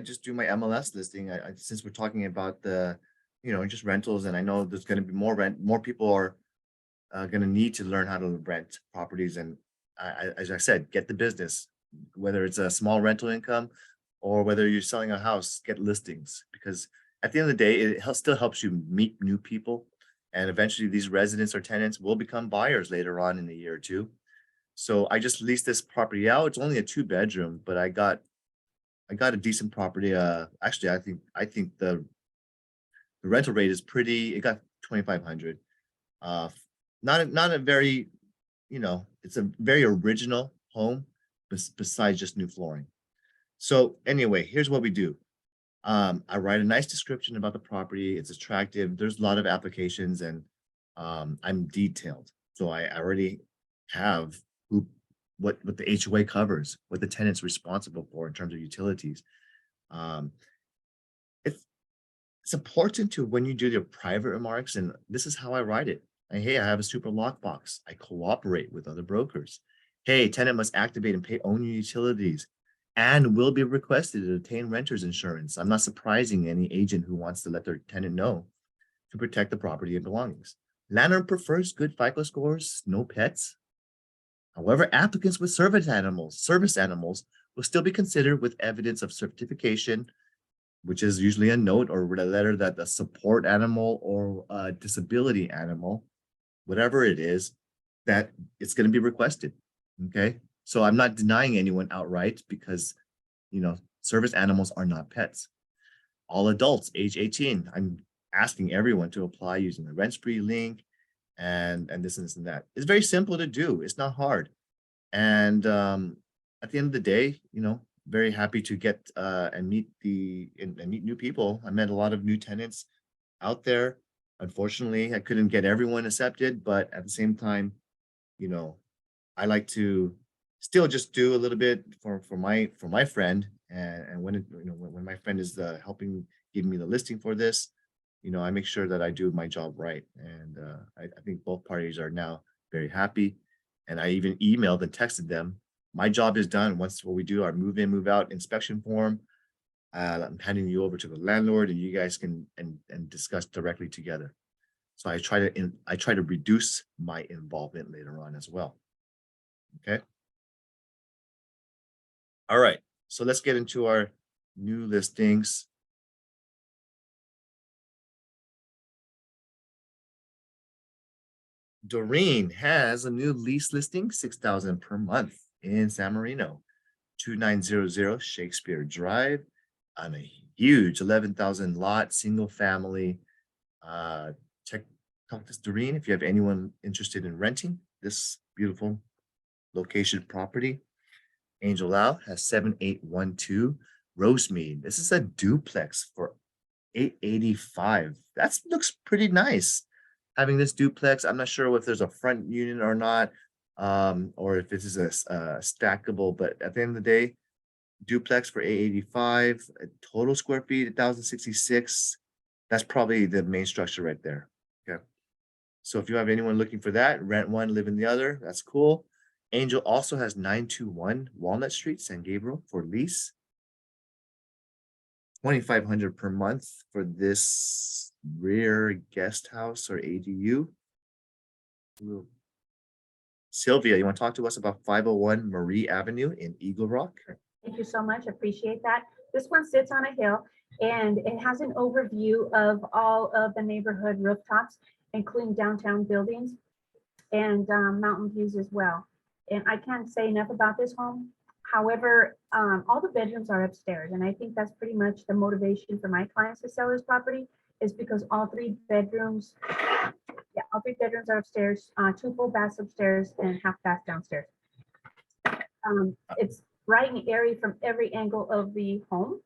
just do my MLS listing. Since we're talking about the, just rentals, and I know there's going to be more people are going to need to learn how to rent properties. And as I said, get the business, whether it's a small rental income or whether you're selling a house, get listings, because at the end of the day, it still helps you meet new people. And eventually these residents or tenants will become buyers later on in a year or two. So I just leased this property out. It's only a 2-bedroom, but I got a decent property. Actually, I think the rental rate is pretty. It got 2,500. Not a very, it's a very original home besides just new flooring. So anyway, here's what we do. I write a nice description about the property. It's attractive. There's a lot of applications, and I'm detailed. So I already have what the HOA covers, what the tenant's responsible for in terms of utilities. It's important to, when you do your private remarks, and this is how I write it. Hey, I have a super lockbox. I cooperate with other brokers. Hey, tenant must activate and pay own utilities and will be requested to obtain renter's insurance. I'm not surprising any agent who wants to let their tenant know to protect the property and belongings. Landlord prefers good FICO scores, no pets. However, applicants with service animals will still be considered with evidence of certification, which is usually a note or a letter that the support animal or a disability animal, whatever it is, that it's going to be requested. Okay. So I'm not denying anyone outright, because, service animals are not pets. All adults age 18. I'm asking everyone to apply using the rent spree link and this and this and that. It's very simple to do. It's not hard. And at the end of the day, very happy to get and meet new people. I met a lot of new tenants out there. Unfortunately, I couldn't get everyone accepted, but at the same time, I like to still just do a little bit for my friend, and when when my friend is helping give me the listing for this, I make sure that I do my job right, and I think both parties are now very happy. And I even emailed and texted them, my job is done. Once we do our move in, move out inspection form, I'm handing you over to the landlord and you guys can and discuss directly together. So I try to reduce my involvement later on as well. Okay. All right, so let's get into our new listings. Doreen has a new lease listing, 6,000 per month in San Marino, 2900 Shakespeare Drive, on a huge 11,000 lot, single family. Talk to Doreen if you have anyone interested in renting this beautiful location property. Angel Al has 7812 Rosemead. This is a duplex for 885. That looks pretty nice. Having this duplex, I'm not sure if there's a front unit or not, or if this is a stackable, but at the end of the day, duplex for 885, total square feet, 1,066. That's probably the main structure right there. Okay. So if you have anyone looking for that, rent one, live in the other, that's cool. Angel also has 921 Walnut Street, San Gabriel for lease. 2,500 per month for this rear guest house or ADU. Sylvia, you want to talk to us about 501 Marie Avenue in Eagle Rock? Thank you so much. Appreciate that. This one sits on a hill and it has an overview of all of the neighborhood rooftops, including downtown buildings and mountain views as well. And I can't say enough about this home. However, all the bedrooms are upstairs, and I think that's pretty much the motivation for my clients to sell this property, is because all three bedrooms are upstairs, 2 full baths upstairs and half bath downstairs. It's bright and airy from every angle of the home.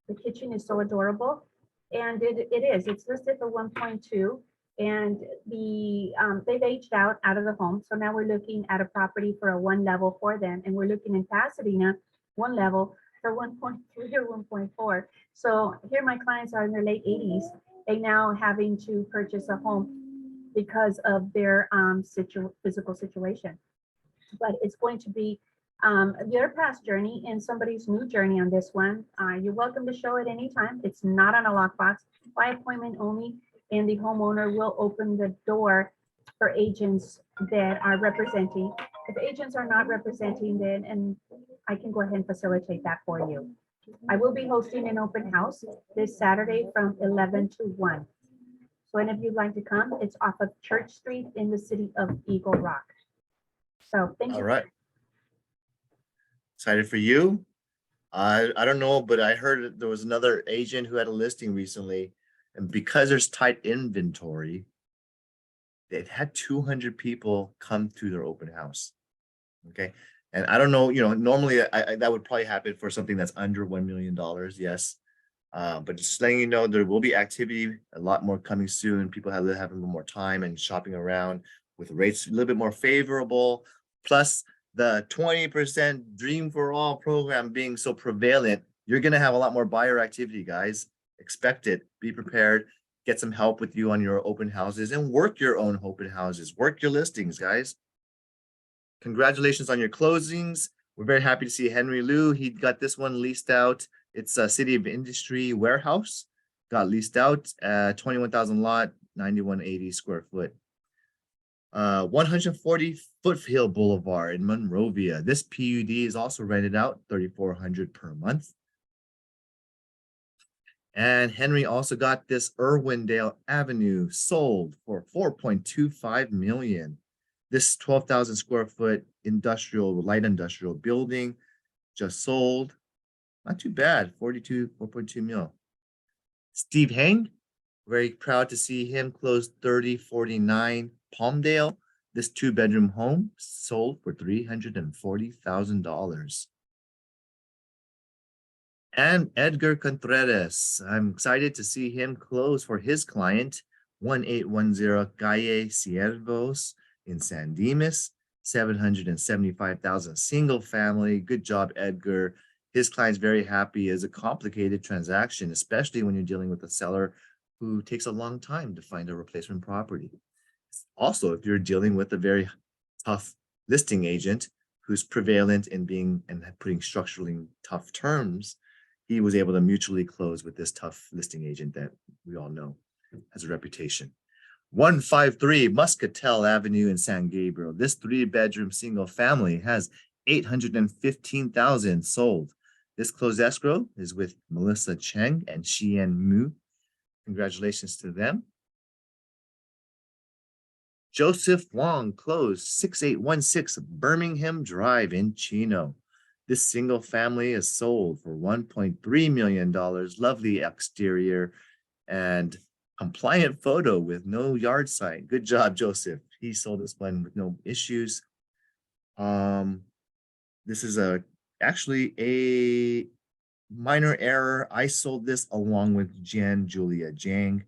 The kitchen is so adorable, and it's listed for 1.2. And they've aged out of the home. So now we're looking at a property for a 1 level for them. And we're looking in Pasadena, 1 level for 1.3 or 1.4. So here my clients are in their late 80s. They now having to purchase a home because of their physical situation. But it's going to be their past journey and somebody's new journey on this one. You're welcome to show it anytime. It's not on a lockbox, by appointment only. And the homeowner will open the door for agents that are representing. If agents are not representing, then and I can go ahead and facilitate that for you. I will be hosting an open house this Saturday from 11 to 1. So any of you'd like to come, it's off of Church Street in the city of Eagle Rock. So thank you. All right. Excited for you. I don't know, but I heard there was another agent who had a listing recently. And because there's tight inventory, they've had 200 people come to their open house. Okay. And I don't know, normally that would probably happen for something that's under $1 million. Yes. But just letting you know, there will be activity, a lot more coming soon. People have a little more time and shopping around with rates a little bit more favorable. Plus the 20% Dream for All program being so prevalent, you're going to have a lot more buyer activity, guys. Expect it, be prepared, get some help with you on your open houses and work your own open houses, work your listings, guys. Congratulations on your closings. We're very happy to see Henry Liu. He got this one leased out. It's a City of Industry warehouse, got leased out, 21,000 lot, 9180 square foot. 140 Foothill Boulevard in Monrovia. This PUD is also rented out, 3,400 per month. And Henry also got this Irwindale Avenue sold for $4.25 million. This 12,000 square foot light industrial building just sold. Not too bad, 4.2 mil. Steve Hang, very proud to see him close 3049 Palmdale. This 2-bedroom home sold for $340,000. And Edgar Contreras, I'm excited to see him close for his client, 1810 Calle Ciervos in San Dimas, 775,000 single family. Good job, Edgar. His client's very happy. It's a complicated transaction, especially when you're dealing with a seller who takes a long time to find a replacement property. Also, if you're dealing with a very tough listing agent who's prevalent in putting structurally tough terms, he was able to mutually close with this tough listing agent that we all know has a reputation. 153 Muscatel Avenue in San Gabriel. This 3-bedroom single family has 815,000 sold. This closed escrow is with Melissa Cheng and Xian Mu. Congratulations to them. Joseph Wong closed 6816 Birmingham Drive in Chino. This single family is sold for $1.3 million. Lovely exterior and compliant photo with no yard sign. Good job, Joseph. He sold this one with no issues. This is actually a minor error. I sold this along with Jan Julia Jang.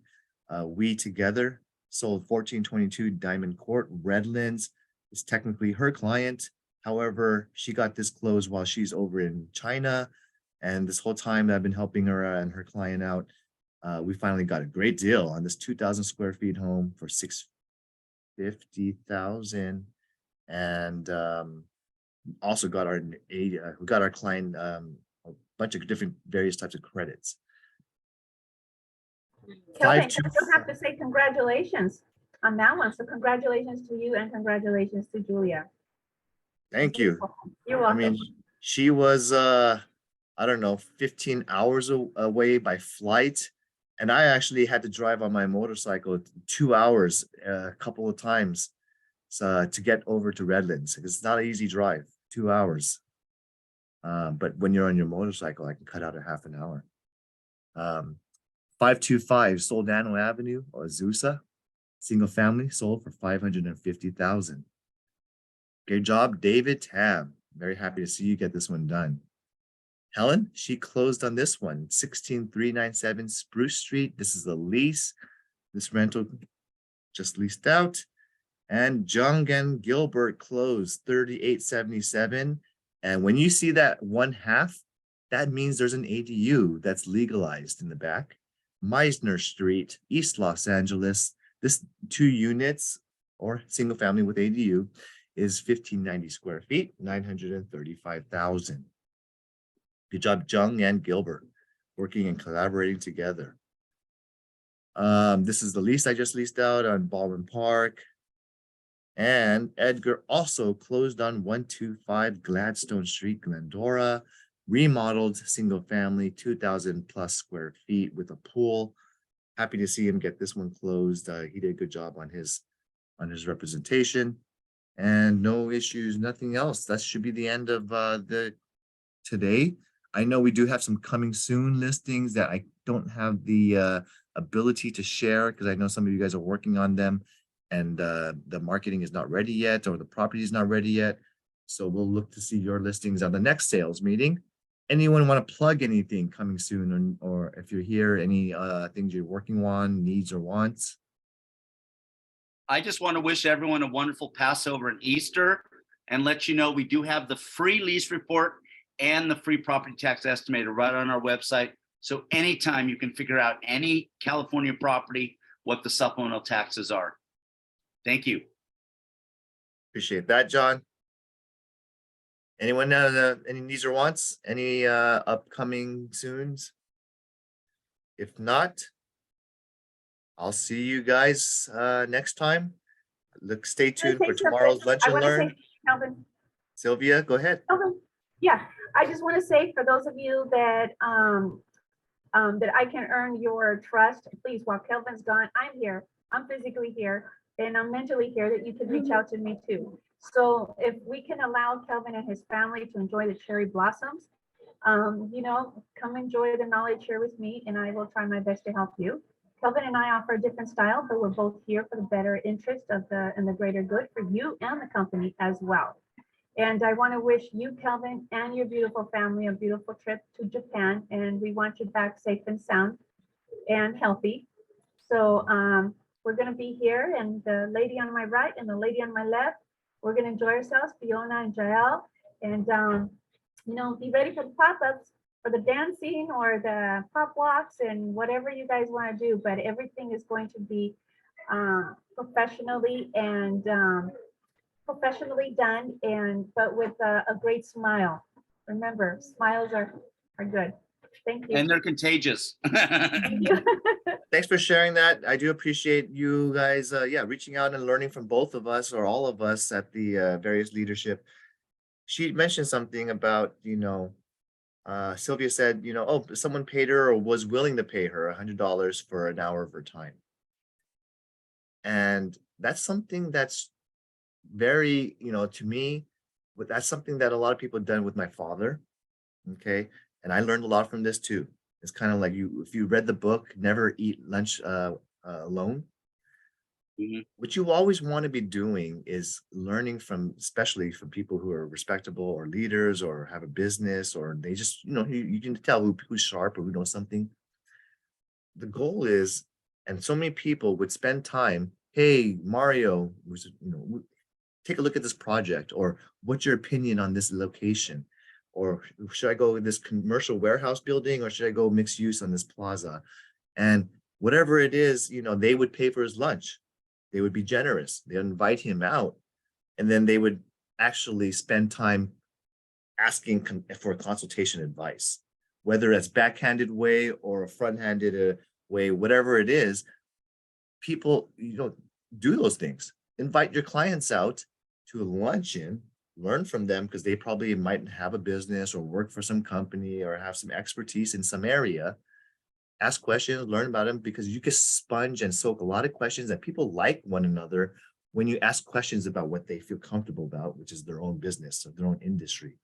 We together sold 1422 Diamond Court. Redlands is technically her client. However, she got this closed while she's over in China. And this whole time I've been helping her and her client out. We finally got a great deal on this 2,000 square feet home for $650,000, and also got our client a bunch of different various types of credits. Kelvin, I still have to say congratulations on that one. So congratulations to you and congratulations to Julia. Thank you. You're welcome. I mean, she was, I don't know, 15 hours away by flight. And I actually had to drive on my motorcycle 2 hours a couple of times to get over to Redlands. It's not an easy drive, 2 hours. But when you're on your motorcycle, I can cut out a half an hour. 525 Soldano Avenue, Azusa, single family, sold for $550,000. Great job, David Tab. Very happy to see you get this one done. Helen, she closed on this one, 16397 Spruce Street. This is a lease. This rental just leased out. And Jung and Gilbert closed 3877. And when you see that 1/2, that means there's an ADU that's legalized in the back. Meisner Street, East Los Angeles. This 2 units or single family with ADU is 1590 square feet, 935,000. Good job, Jung and Gilbert, working and collaborating together. This is the lease I just leased out on Baldwin Park. And Edgar also closed on 125 Gladstone Street, Glendora, remodeled single family, 2,000 plus square feet with a pool. Happy to see him get this one closed. He did a good job on his representation. And no issues, nothing else. That should be the end of today. I know we do have some coming soon listings that I don't have the ability to share because I know some of you guys are working on them and the marketing is not ready yet or the property is not ready yet. So we'll look to see your listings on the next sales meeting. Anyone want to plug anything coming soon or if you're here, any things you're working on, needs or wants? I just want to wish everyone a wonderful Passover and Easter and let you know we do have the free lease report and the free property tax estimator right on our website. So anytime you can figure out any California property, what the supplemental taxes are. Thank you. Appreciate that, John. Anyone have any needs or wants? Any upcoming soons? If not, I'll see you guys next time. Stay tuned for tomorrow's Lunch and Learn. Kelvin, Sylvia, go ahead. Kelvin, yeah, I just want to say for those of you that that I can earn your trust, please, while Kelvin's gone, I'm here. I'm physically here and I'm mentally here that you can reach out to me too. So if we can allow Kelvin and his family to enjoy the cherry blossoms, you know, come enjoy the knowledge here with me and I will try my best to help you. Kelvin and I offer a different style, but we're both here for the better interest of and the greater good for you and the company as well. And I want to wish you, Kelvin, and your beautiful family a beautiful trip to Japan. And we want you back safe and sound and healthy. So we're going to be here and the lady on my right and the lady on my left, we're going to enjoy ourselves, Fiona and Jael. And, you know, be ready for the pop-ups, for the dancing or the pop walks and whatever you guys want to do. But everything is going to be professionally and professionally done, and but with a great smile. Remember, smiles are good. Thank you. And they're contagious. Thank you. Thanks for sharing that. I do appreciate you guys, reaching out and learning from both of us or all of us at the various leadership. She mentioned something about, Sylvia said, oh, someone paid her or was willing to pay her $100 for an hour of her time. And that's something that's very, to me, but that's something that a lot of people have done with my father. Okay. And I learned a lot from this too. It's kind of like if you read the book, Never Eat Lunch Alone. Mhm. What you always want to be doing is learning from, especially from people who are respectable or leaders or have a business, or they just, you can tell who's sharp or who knows something. The goal is, and so many people would spend time, hey, Mario, take a look at this project, or what's your opinion on this location? Or should I go with this commercial warehouse building, or should I go mixed use on this plaza? And whatever it is, they would pay for his lunch. They would be generous. They'd invite him out. And then they would actually spend time asking for consultation advice, whether it's backhanded way or a front-handed way, whatever it is. People, do those things. Invite your clients out to a luncheon, learn from them, because they probably might have a business or work for some company or have some expertise in some area. Ask questions, learn about them, because you can sponge and soak a lot of questions, and people like one another when you ask questions about what they feel comfortable about, which is their own business or their own industry.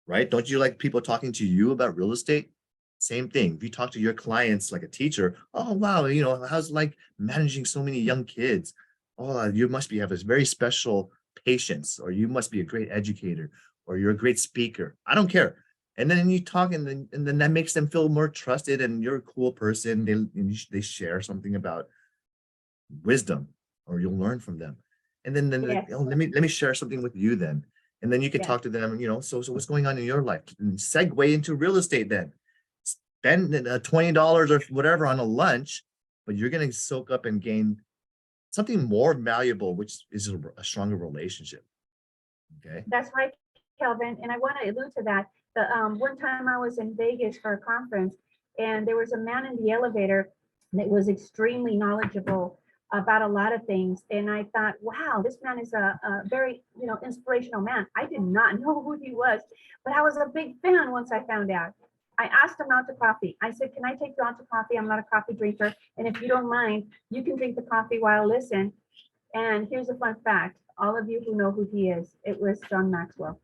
Right? Don't you like people talking to you about real estate? Same thing. If you talk to your clients like a teacher, oh, wow, how's it like managing so many young kids? Oh, you must have a very special patience, or you must be a great educator, or you're a great speaker. I don't care. And then you talk, and then that makes them feel more trusted, and you're a cool person. They share something about wisdom, or you'll learn from them. And then Yes. let me share something with you then. And then you can Yes. talk to them, so what's going on in your life? And segue into real estate then. Spend $20 or whatever on a lunch, but you're going to soak up and gain something more valuable, which is a stronger relationship. Okay. That's right, Kelvin. And I want to allude to that. The one time I was in Vegas for a conference, and there was a man in the elevator that was extremely knowledgeable about a lot of things. And I thought, wow, this man is a very, inspirational man. I did not know who he was, but I was a big fan once I found out. I asked him out to coffee. I said, can I take you out to coffee? I'm not a coffee drinker. And if you don't mind, you can drink the coffee while I listen. And here's a fun fact. All of you who know who he is, it was John Maxwell.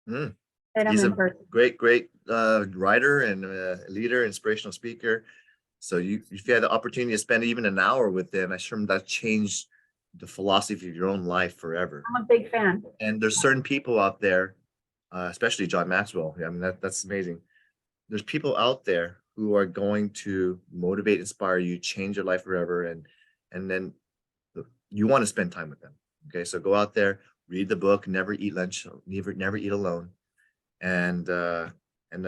Mm. And I'm He's in a person. great writer and leader, inspirational speaker. So if you had the opportunity to spend even an hour with them, I'm sure that changed the philosophy of your own life forever. I'm a big fan. And there's certain people out there, especially John Maxwell. I mean, that's amazing. There's people out there who are going to motivate, inspire you, change your life forever. And then you want to spend time with them. Okay. So go out there, read the book, Never Eat Lunch, Never Eat Alone. And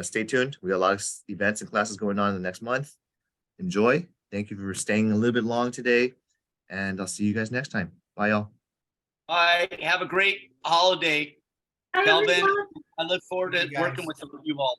stay tuned. We got a lot of events and classes going on in the next month. Enjoy. Thank you for staying a little bit long today. And I'll see you guys next time. Bye, y'all. Bye. Have a great holiday, Hi, Kelvin. everyone. I look forward to Thank you, working guys. with you all.